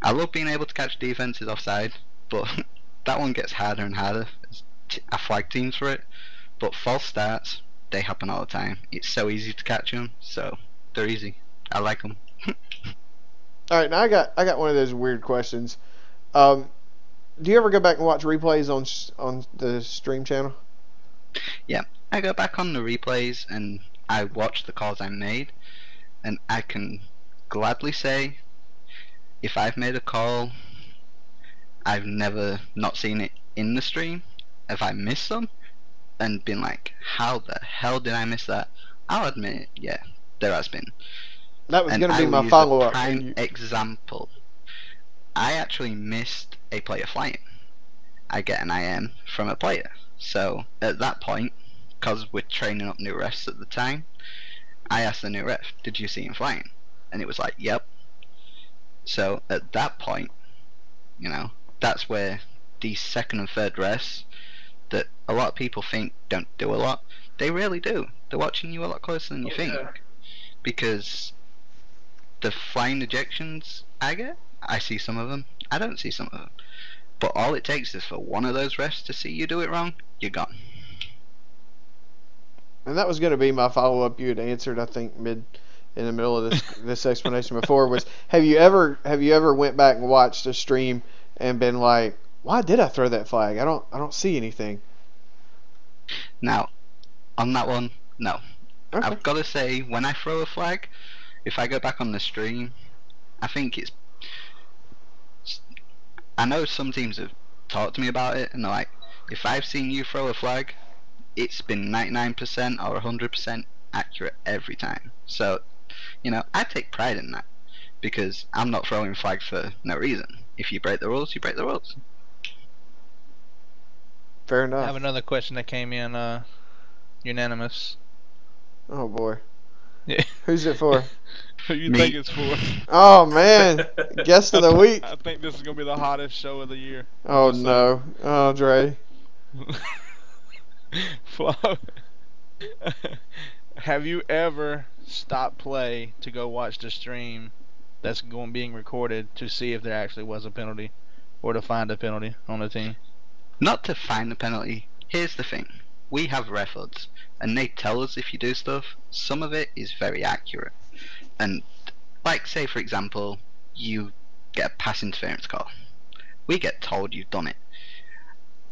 I love being able to catch defenses offside, but that one gets harder and harder. I flag teams for it, but false starts, they happen all the time. It's so easy to catch them, so they're easy. I like them. All right, now I got one of those weird questions. Do you ever go back and watch replays on the stream channel? Yeah, I go back on the replays and I watch the calls I made, and I can gladly say if I've made a call, I've never not seen it in the stream. If I missed some and been like, how the hell did I miss that? I'll admit it, yeah, there has been. That was And going to I be will my use a follow-up. prime example. I actually missed a player flying. I get an IM from a player. So at that point, because we're training up new refs at the time, I asked the new ref, did you see him flying? And it was like, yep. So at that point, you know, that's where these second and third refs that a lot of people think don't do a lot, they really do. They're watching you a lot closer than you think. Yeah. Because the flying ejections I get, I see some of them, I don't see some of them. But all it takes is for one of those refs to see you do it wrong, you're gone. And that was going to be my follow-up. You had answered, I think, in the middle of this explanation before, was have you ever went back and watched a stream and been like, why did I throw that flag? I don't see anything. Now, on that one, no. Okay. I've got to say, when I throw a flag, if I go back on the stream, I think it's... I know some teams have talked to me about it, and they're like, if I've seen you throw a flag, it's been 99% or 100% accurate every time. So, you know, I take pride in that, because I'm not throwing flags for no reason. If you break the rules, you break the rules. Fair I enough. have another question that came in unanimous. Oh boy. Yeah. Who's it for? Who you Me. think it's for? Oh man, guest of the week. I think this is gonna be the hottest show of the year. Oh Just no, oh Dre. Flo, have you ever stopped play to go watch the stream that's being recorded to see if there actually was a penalty or to find a penalty on the team? Not to find the penalty. Here's the thing. We have records, and they tell us if you do stuff. Some of it is very accurate. And, like, say for example, you get a pass interference call. We get told you've done it.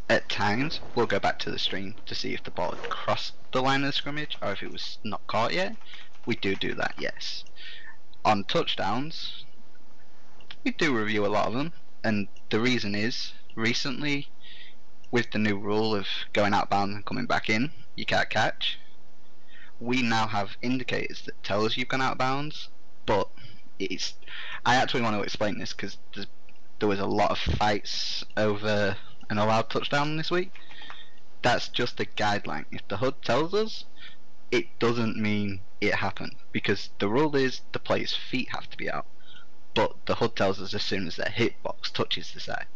At times, we'll go back to the stream to see if the ball had crossed the line of the scrimmage, or if it was not caught yet. We do that, yes. On touchdowns, we do review a lot of them, and the reason is, recently, with the new rule of going out bounds and coming back in, you can't catch. We now have indicators that tell us you've gone out of bounds, but it's... I actually want to explain this because there was a lot of fights over an allowed touchdown this week. That's just a guideline. If the HUD tells us, it doesn't mean it happened, because the rule is the player's feet have to be out, but the HUD tells us as soon as their hitbox touches the side.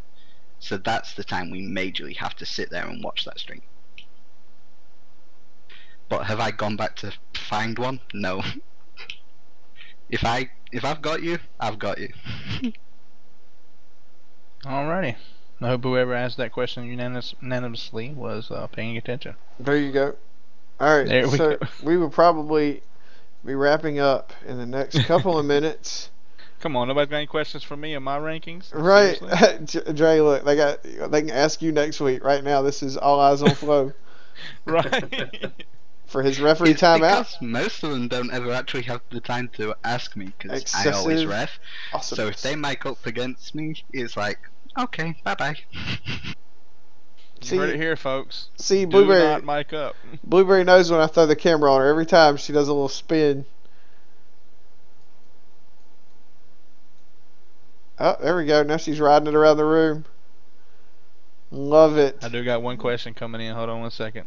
So that's the time we majorly have to sit there and watch that stream. But have I gone back to find one? No. If I've got you, I've got you. Alrighty. I hope whoever asked that question unanimously was paying attention. There you go. All right, There we so go. we will probably be wrapping up in the next couple of minutes. Come on, nobody's got any questions for me on my rankings? Right, Seriously? Dre. Look, they can ask you next week. Right now, this is all eyes on Flo Right. for his referee It's timeout. because most of them don't ever actually have the time to ask me, because I always Excessive ref. Awesome. So if they mic up against me, it's like, okay, bye bye. You heard it here, folks. See, Do Blueberry. not mic up. Blueberry knows when I throw the camera on her. Every time she does a little spin. Oh, there we go. Now she's riding it around the room. Love it. I do got one question coming in. Hold on 1 second.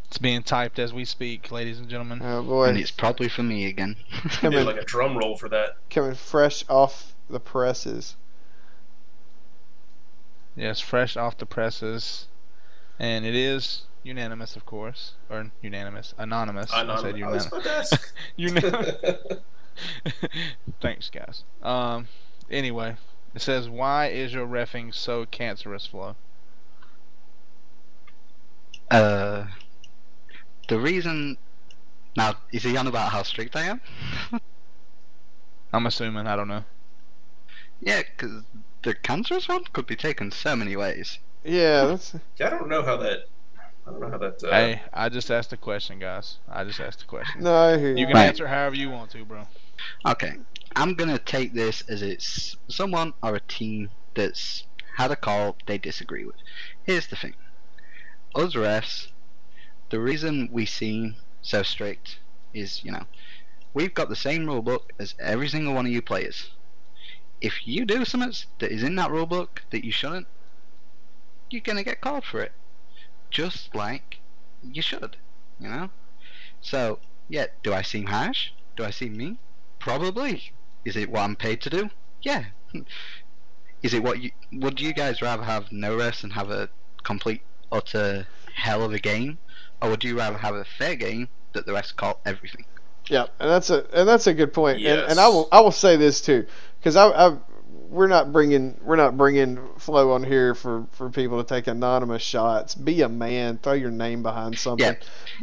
It's being typed as we speak, ladies and gentlemen. Oh boy. And it's probably for me again. Need coming, like a drum roll for that. coming fresh off the presses. Yes, fresh off the presses. And it is unanimous, of course, or unanimous, anonymous. I said I was unanimous. about to ask. Unanimous. Thanks, guys. Anyway, it says, "Why is your reffing so cancerous, Flo?" The reason now is he on about how strict I am? I'm assuming. I don't know. Yeah, because the cancerous one could be taken so many ways. Yeah, that's Yeah, I don't know how that. Hey, I just asked a question, guys. I just asked a question. no. I hear You you. can Right. answer however you want to, bro. Okay, I'm gonna take this as it's someone or a team that's had a call they disagree with. Here's the thing. Us refs, the reason we seem so strict is, we've got the same rule book as every single one of you players. If you do something that is in that rule book that you shouldn't, you're gonna get called for it. Just like you should, So, yeah, do I seem harsh? Do I seem mean? Probably. Is it what I'm paid to do? Yeah. Is it would you guys rather have no refs and have a complete, utter hell of a game? Or would you rather have a fair game that the refs call everything? Yeah, and that's a good point. Yes. And I will say this too, because we're not bringing Flo on here for people to take anonymous shots. Be a man. Throw your name behind something.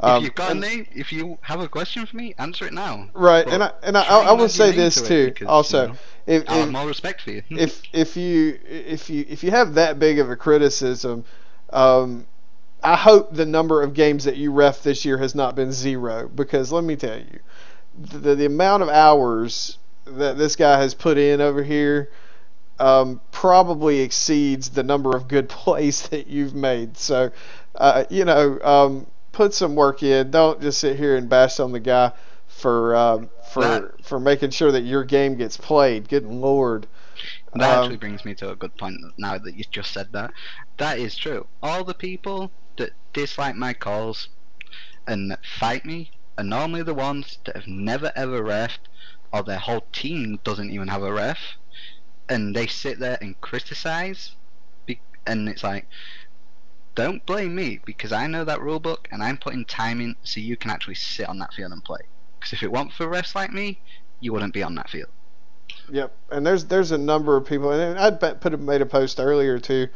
Yeah. If you've got a name, if you have a question for me, answer it now. Right, But and I try will not say to this into too. it because, Also, if I have more respect for you. if you have that big of a criticism, I hope the number of games that you ref this year has not been zero, because let me tell you, the amount of hours that this guy has put in over here probably exceeds the number of good plays that you've made. So, put some work in. Don't just sit here and bash on the guy for making sure that your game gets played. Good Lord. That actually brings me to a good point now that you just said that. That is true. All the people that dislike my calls and that fight me are normally the ones that have never ever refed, or their whole team doesn't even have a ref, and they sit there and criticize, and it's like, don't blame me, because I know that rule book and I'm putting time in so you can actually sit on that field and play. Because if it weren't for refs like me, you wouldn't be on that field. Yep, and there's a number of people, and I made a post earlier too,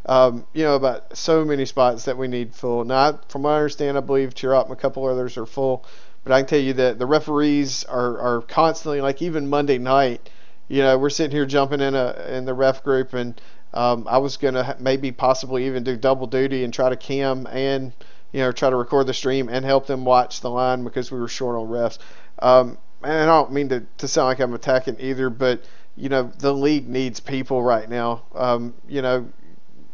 about so many spots that we need full. Now, from what I understand, I believe Chirop and a couple others are full, but I can tell you that the referees are constantly, like even Monday night, we're sitting here jumping in the ref group, and I was gonna maybe possibly even do double duty and try to cam and try to record the stream and help them watch the line because we were short on refs. And I don't mean to sound like I'm attacking either, but the league needs people right now.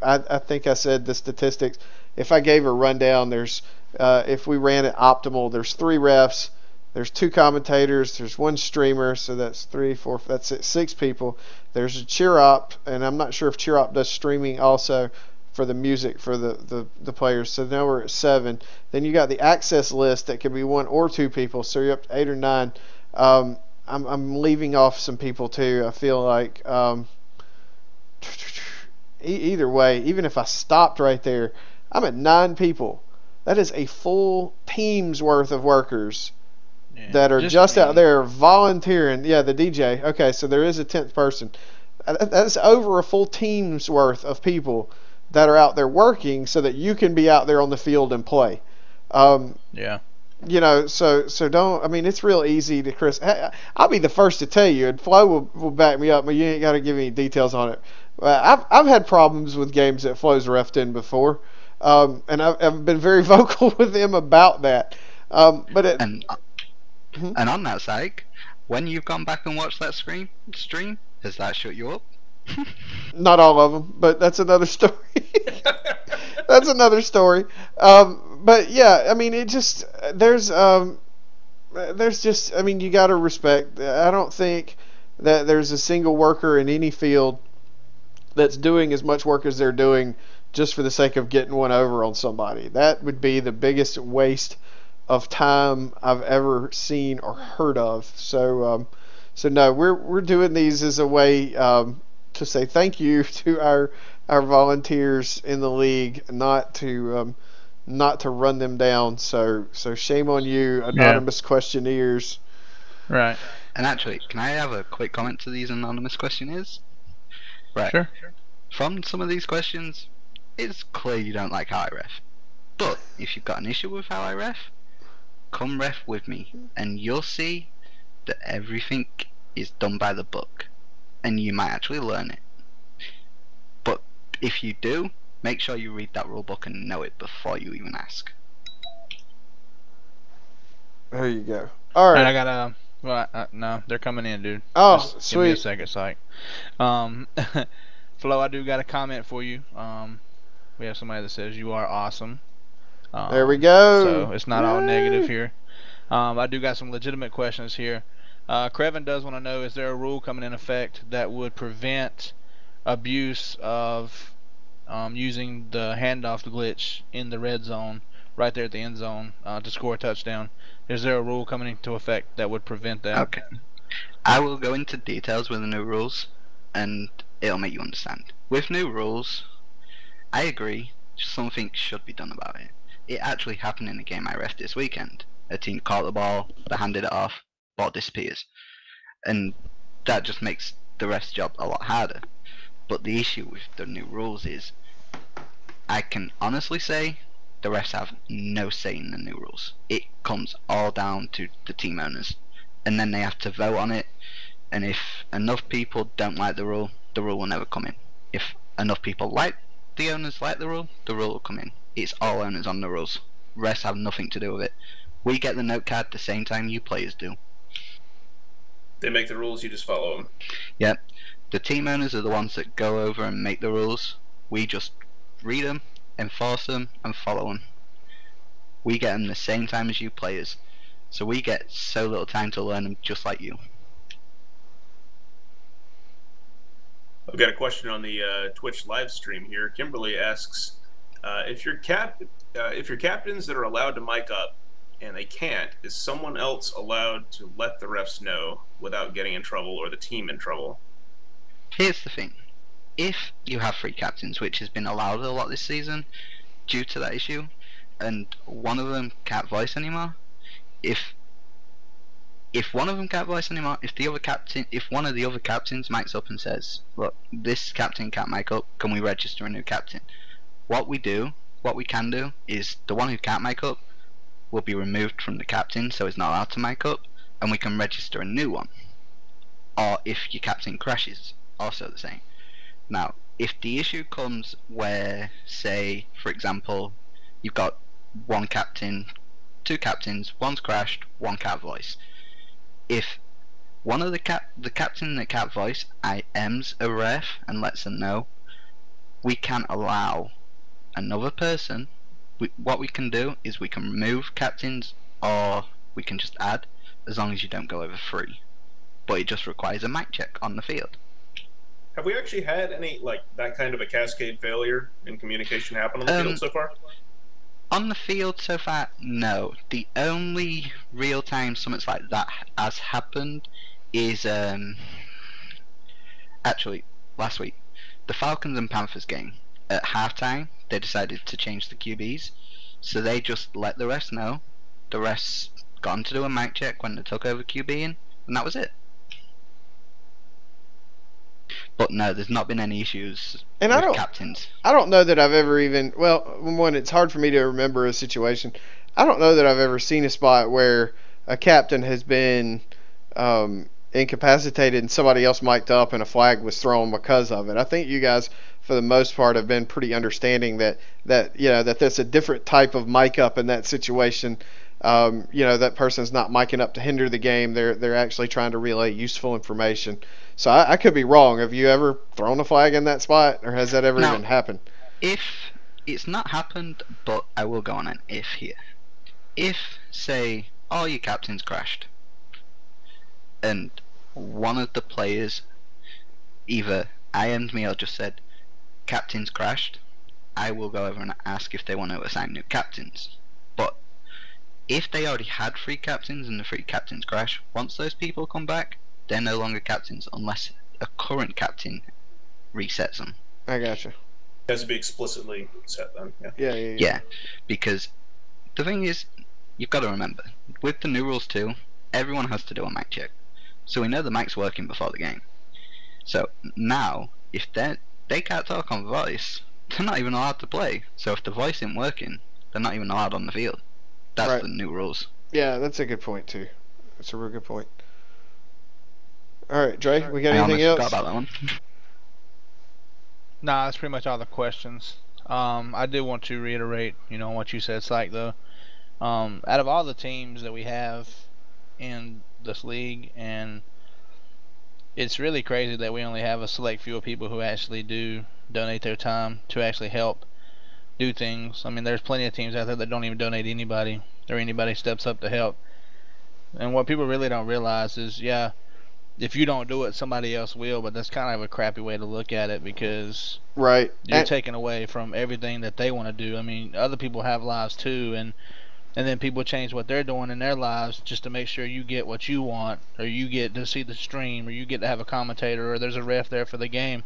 I think I said the statistics. If I gave a rundown, there's if we ran it optimal, there's 3 refs, there's 2 commentators, there's 1 streamer, so that's 3, 4, that's it, 6 people. There's a cheer op, and I'm not sure if cheer op does streaming also for the music for the players. So now we're at 7. Then you got the access list that could be 1 or 2 people, so you're up to 8 or 9. I'm leaving off some people too. I feel like either way, even if I stopped right there, I'm at 9 people. That is a full team's worth of workers that are just out there volunteering. Yeah, the DJ. Okay, so there is a 10th person. That's over a full team's worth of people that are out there working so that you can be out there on the field and play. Yeah. So don't. I mean, it's real easy to Chris. I'll be the first to tell you, and Flo will back me up, but you ain't got to give me details on it. I've had problems with games that Flo's refed in before, and I've been very vocal with him about that. And on that side, when you've gone back and watched that stream, has that shut you up? Not all of them, but that's another story. That's another story. But yeah, I mean, it just there's just, I mean, you got to respect. I don't think that there's a single worker in any field that's doing as much work as they're doing just for the sake of getting one over on somebody. That would be the biggest waste of time I've ever seen or heard of. So no, we're doing these as a way to say thank you to our volunteers in the league, not to not to run them down. So shame on you, anonymous questionnaires. Right. And actually, can I have a quick comment to these anonymous questionnaires? Right. Sure. From some of these questions, it's clear you don't like how I ref. But if you've got an issue with how I ref, come ref with me, and you'll see that everything is done by the book, and you might actually learn it. But if you do, make sure you read that rule book and know it before you even ask. There you go. All right. And I got well, no, they're coming in, dude. Oh, Just sweet. Give me a second, psych. Flo, I do got a comment for you. We have somebody that says you are awesome. There we go. So it's not all negative here. I do got some legitimate questions here. Crevin does want to know, is there a rule coming in effect that would prevent abuse of using the handoff glitch in the red zone, right there at the end zone, to score a touchdown? Is there a rule coming into effect that would prevent that? Okay. I will go into details with the new rules, and it'll make you understand. With new rules, I agree, something should be done about it. It actually happened in a game I ref this weekend. A team caught the ball, they handed it off, ball disappears. And that just makes the ref's job a lot harder. But the issue with the new rules is, I can honestly say, the refs have no say in the new rules. It comes all down to the team owners, and then they have to vote on it, and if enough people don't like the rule will never come in. If enough people like the owners like the rule will come in. It's all owners on the rules. Refs have nothing to do with it. We get the note card the same time you players do. They make the rules, you just follow them. Yep. The team owners are the ones that go over and make the rules. We just read them, enforce them, and follow them. We get them the same time as you players, so we get so little time to learn them, just like you. I've got a question on the Twitch live stream here. Kimberly asks, if your captains that are allowed to mic up and they can't, is someone else allowed to let the refs know without getting in trouble or the team in trouble? Here's the thing. If you have 3 captains, which has been allowed a lot this season due to that issue, and one of them can't voice anymore, if one of them can't voice anymore, if one of the other captains mics up and says, look, this captain can't mic up, can we register a new captain? What we can do is the one who can't mic up will be removed from the captain, so he's not allowed to mic up, and we can register a new one. Or if your captain crashes, also the same. Now, if the issue comes where, say, for example, you've got one captain, 2 captains, one's crashed, one can't voice. If one of the captain that can't voice IMs a ref and lets them know, we can allow another person. What we can do is we can remove captains, or we can just add, as long as you don't go over 3. But it just requires a mic check on the field. Have we actually had any, like, that kind of a cascade failure in communication happen on the field so far? On the field so far, no. The only real time something like that has happened is actually last week, the Falcons and Panthers game. At halftime, they decided to change the QBs, so they just let the refs know. The refs got them to do a mic check when they took over QBing, and that was it. But no, there's not been any issues with captains. I don't know that I've ever even, well, one, it's hard for me to remember a situation. I don't know that I've ever seen a spot where a captain has been incapacitated and somebody else mic'd up and a flag was thrown because of it. I think you guys, for the most part, have been pretty understanding that that's a different type of mic up in that situation. That person's not micing up to hinder the game. They're actually trying to relay useful information. So I could be wrong. Have you ever thrown a flag in that spot, or has that ever even happened? If it's not happened, but I will go on an if here. If, say, all your captains crashed, and one of the players either IM'd me or just said, captains crashed, I will go over and ask if they want to assign new captains. But if they already had 3 captains and the 3 captains crash, once those people come back, they're no longer captains unless a current captain resets them. I gotcha. It has to be explicitly set then. Yeah, because the thing is, you've got to remember, with the new rules too, everyone has to do a mic check. So we know the mic's working before the game. So now, if they can't talk on voice, they're not even allowed to play. So if the voice isn't working, they're not even allowed on the field. That's Right. the new rules. Yeah, that's a good point too. That's a real good point. All right, Dre, we got I anything almost else? forgot about that one. Nah, that's pretty much all the questions. I do want to reiterate, what you said, Psych, though. Out of all the teams that we have in this league, and it's really crazy that we only have a select few of people who actually do donate their time to actually help do things. I mean, there's plenty of teams out there that don't even donate anybody, or anybody steps up to help. And what people really don't realize is, yeah, if you don't do it, somebody else will, but that's kind of a crappy way to look at it, because Right. you're taking away from everything that they want to do. I mean, other people have lives too, and then people change what they're doing in their lives just to make sure you get what you want, or you get to see the stream, or you get to have a commentator, or there's a ref there for the game.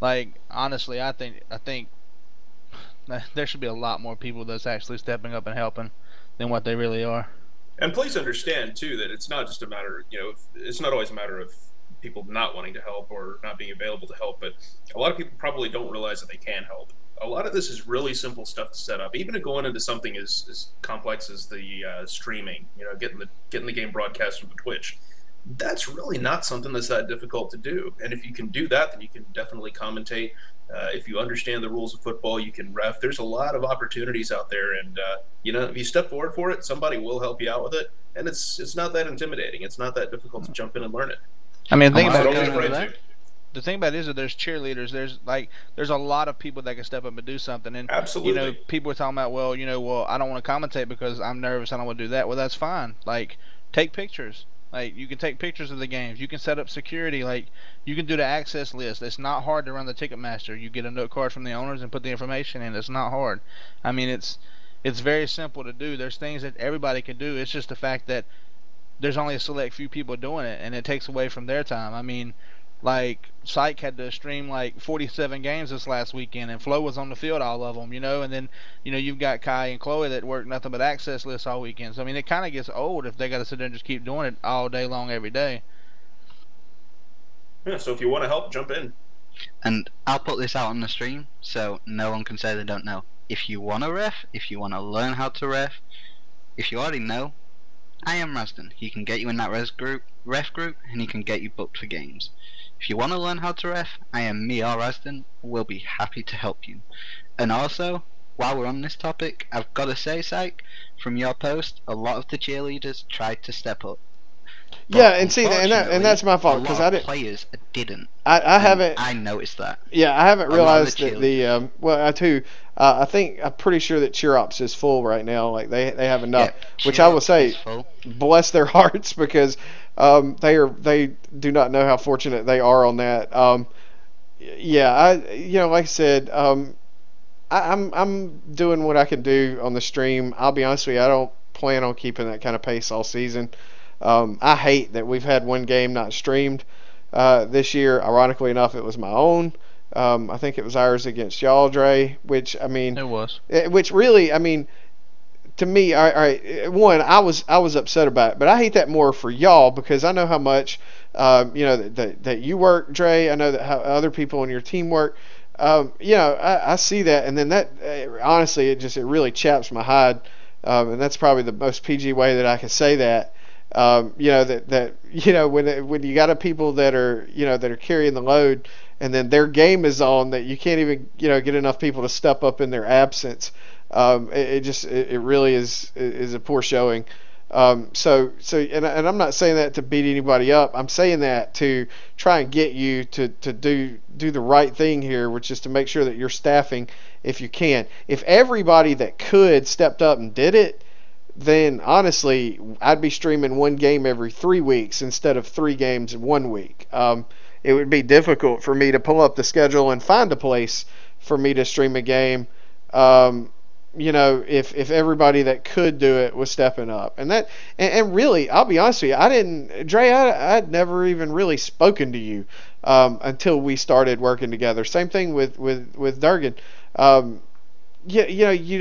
Like, honestly, I think there should be a lot more people that's actually stepping up and helping than what they really are. And please understand too that it's not just a matter, it's not always a matter of people not wanting to help or not being available to help, but a lot of people probably don't realize that they can help. A lot of this is really simple stuff to set up, even going into something as complex as the streaming, getting the game broadcast from the Twitch. That's really not something that's that difficult to do. And if you can do that, then you can definitely commentate. If you understand the rules of football, you can ref. There's a lot of opportunities out there, and if you step forward for it, somebody will help you out with it. And it's not that intimidating. It's not that difficult to jump in and learn it. I mean, think So about don't be it. afraid to. The thing about it is that there's cheerleaders. There's a lot of people that can step up and do something. And Absolutely. people are talking about, well, I don't want to commentate because I'm nervous. I don't want to do that. Well, that's fine. Like, take pictures. Like, you can take pictures of the games. You can set up security. Like, you can do the access list. It's not hard to run the Ticketmaster. You get a note card from the owners and put the information in. It's not hard. I mean, it's very simple to do. There's things that everybody can do. It's just the fact that there's only a select few people doing it, and it takes away from their time. I mean, like, Psych had to stream like 47 games this last weekend, and Flo was on the field all of them, and then you've got Kai and Chloe that work nothing but access lists all weekend. So I mean, it kind of gets old if they got to sit there and just keep doing it all day long every day. Yeah, so if you want to help, jump in. And I'll put this out on the stream so no one can say they don't know. If you want to ref, if you want to learn how to ref, if you already know, I am Rasden. He can get you in that ref group, and he can get you booked for games. If you want to learn how to ref, I am me or Rasden. We'll be happy to help you. And also, while we're on this topic, I've got to say, Psych, from your post, a lot of the cheerleaders tried to step up. Yeah, and see, and that's my fault because I didn't. Players didn't. I haven't. I noticed that. Yeah, I haven't realized that the well, I too. I think I'm pretty sure that Cheer Ops is full right now. Like they have enough, which I will say, bless their hearts because they do not know how fortunate they are on that. Yeah, like I said, I'm doing what I can do on the stream. I'll be honest with you, I don't plan on keeping that kind of pace all season. I hate that we've had one game not streamed this year. Ironically enough, it was my own. I think it was ours against y'all, Dre, which, I mean... It was. Which really, I mean, to me, all right, one, I was upset about it, but I hate that more for y'all because I know how much, that you work, Dre. I know that how other people on your team work. I see that, and then that, honestly, it really chaps my hide, and that's probably the most PG way that I can say that. When you got people that are carrying the load, and then their game is on, that you can't even get enough people to step up in their absence. It really is a poor showing. So I'm not saying that to beat anybody up. I'm saying that to try and get you to do the right thing here, which is to make sure that you're staffing if you can. If everybody that could stepped up and did it, then honestly, I'd be streaming one game every 3 weeks instead of 3 games in 1 week. It would be difficult for me to pull up the schedule and find a place for me to stream a game. if everybody that could do it was stepping up. And really, I'll be honest with you, I'd never even really spoken to you until we started working together. Same thing with Durgan. You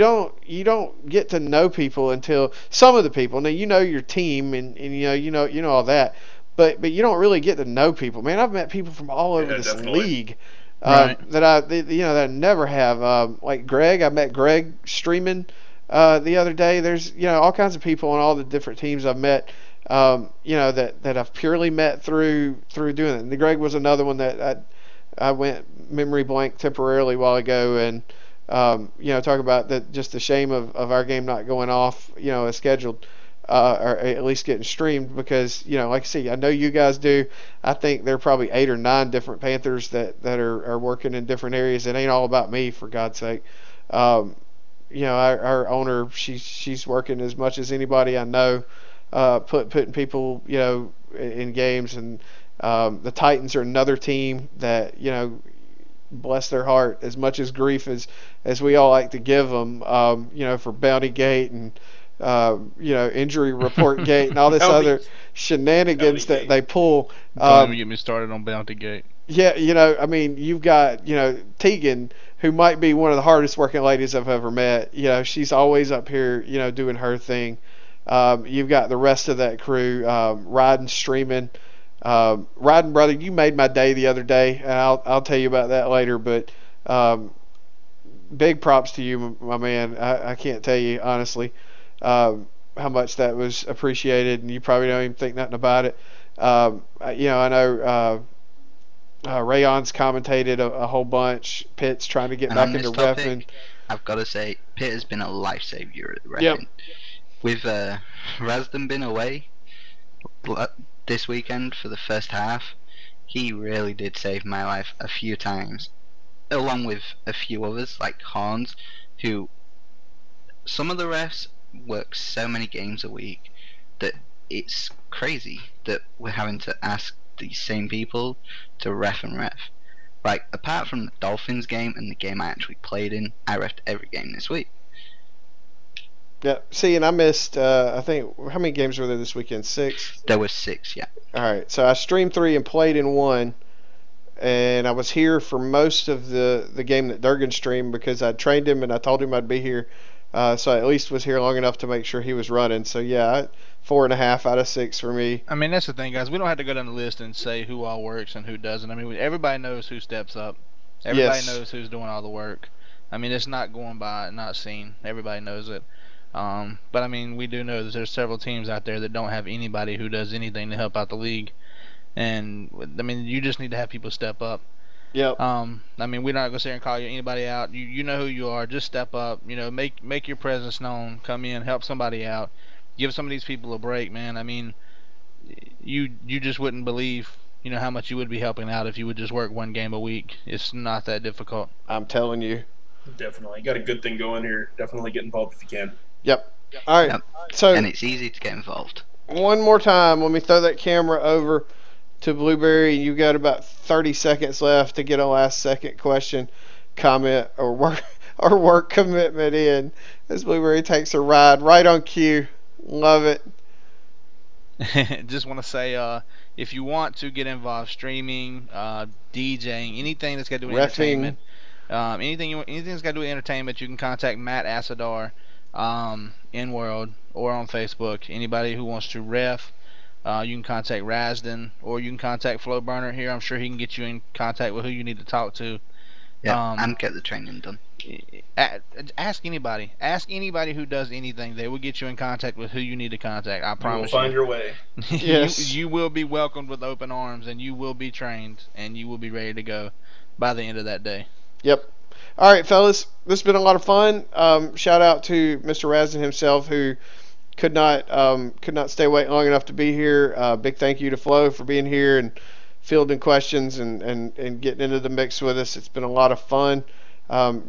don't get to know people until some of the people. Now your team and you know all that, but you don't really get to know people. Man, I've met people from all over this definitely. league Right. that I never have. Like Greg, I met Greg streaming the other day. There's all kinds of people on all the different teams I've met. That I've purely met through doing it. And Greg was another one that I went memory blank temporarily a while ago, and talk about just the shame of our game not going off, as scheduled, or at least getting streamed because, like I see, I know you guys do. I think there are probably 8 or 9 different Panthers that are working in different areas. It ain't all about me, for God's sake. Our owner, she's working as much as anybody I know, putting people, in games, and the Titans are another team that, bless their heart, as much as grief as we all like to give them, for Bounty Gate and injury report gate and all this Bounty- other shenanigans Bounty that they pull. Don't even get me started on Bounty Gate. Yeah, you've got, Tegan, who might be one of the hardest working ladies I've ever met. She's always up here, doing her thing. You've got the rest of that crew, riding, streaming. Riding, brother, you made my day the other day, and I'll tell you about that later. But big props to you, my man. I can't tell you honestly how much that was appreciated, and you probably don't even think nothing about it. I know Rayon's commentated a whole bunch. Pitt's trying to get And back on into this topic, reffing. I've got to say, Pitt has been a lifesaver at Yep. repping. With Rasden been away this weekend for the first half, he really did save my life a few times, along with a few others like Hans, who some of the refs work so many games a week that it's crazy that we're having to ask these same people to ref and ref. Like, apart from the Dolphins game and the game I actually played in, I refed every game this week. Yeah. See, and I missed. I think how many games were there this weekend? 6. There were 6, yeah. All right. So I streamed 3 and played in 1, and I was here for most of the game that Durgan streamed because I trained him and I told him I'd be here. So I at least was here long enough to make sure he was running. So yeah, 4.5 out of 6 for me. I mean, that's the thing, guys. We don't have to go down the list and say who all works and who doesn't. I mean, everybody knows who steps up. Everybody Yes. knows who's doing all the work. I mean, it's not going by, not seen. Everybody knows it. But I mean, we do know that there's several teams out there that don't have anybody who does anything to help out the league. And I mean, you just need to have people step up. Yep. I mean, we're not gonna sit here and call anybody out. You know who you are. Just step up. Make your presence known. Come in, help somebody out. Give some of these people a break, man. I mean, you just wouldn't believe, how much you would be helping out if you would just work one game a week. It's not that difficult. I'm telling you. Definitely. You got a good thing going here. Definitely get involved if you can. Yep. All right. Yep. So And it's easy to get involved. one more time, let me throw that camera over to Blueberry. You got about 30 seconds left to get a last second question, comment, or work commitment in as Blueberry takes a ride right on cue. Love it. Just want to say, if you want to get involved, streaming, DJing, anything that's got to do with Reffing. entertainment, anything that's got to do with entertainment, you can contact Matt Asadar, in World, or on Facebook. Anybody who wants to ref, you can contact Rasden, or you can contact Flowburner here. I'm sure he can get you in contact with who you need to talk to. Yeah, and get the training done. Ask anybody. Ask anybody who does anything. They will get you in contact with who you need to contact. I You will promise find your way. Yes. you will be welcomed with open arms, and you will be trained, and you will be ready to go by the end of that day. Yep. All right, fellas. This has been a lot of fun. Shout out to Mr. Rasden himself, who could not stay awake long enough to be here. Big thank you to Flo for being here and fielding questions and getting into the mix with us. It's been a lot of fun.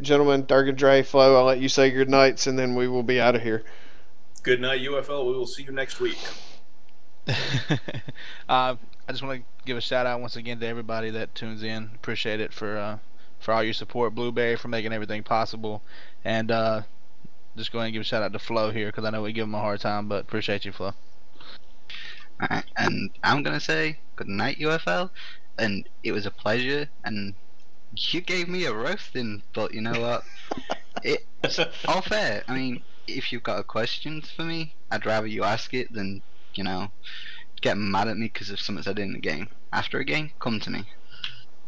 Gentlemen, Durgan, Dre, Flo, I'll let you say good nights, and then we will be out of here. Good night, UFL. We will see you next week. I just want to give a shout out once again to everybody that tunes in. Appreciate it for all your support. Blueberry for making everything possible, and just go ahead and give a shout out to Flo here because I know we give him a hard time, but appreciate you, Flo. Alright, and I'm gonna say good night, UFL, and it was a pleasure. And you gave me a roasting, but you know what? It's all fair. I mean, if you've got a question for me, I'd rather you ask it than, get mad at me because of something I did in the game. After a game, come to me.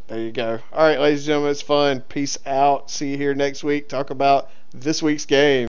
There you go. All right, ladies and gentlemen, it's fun. Peace out. See you here next week. Talk about this week's game.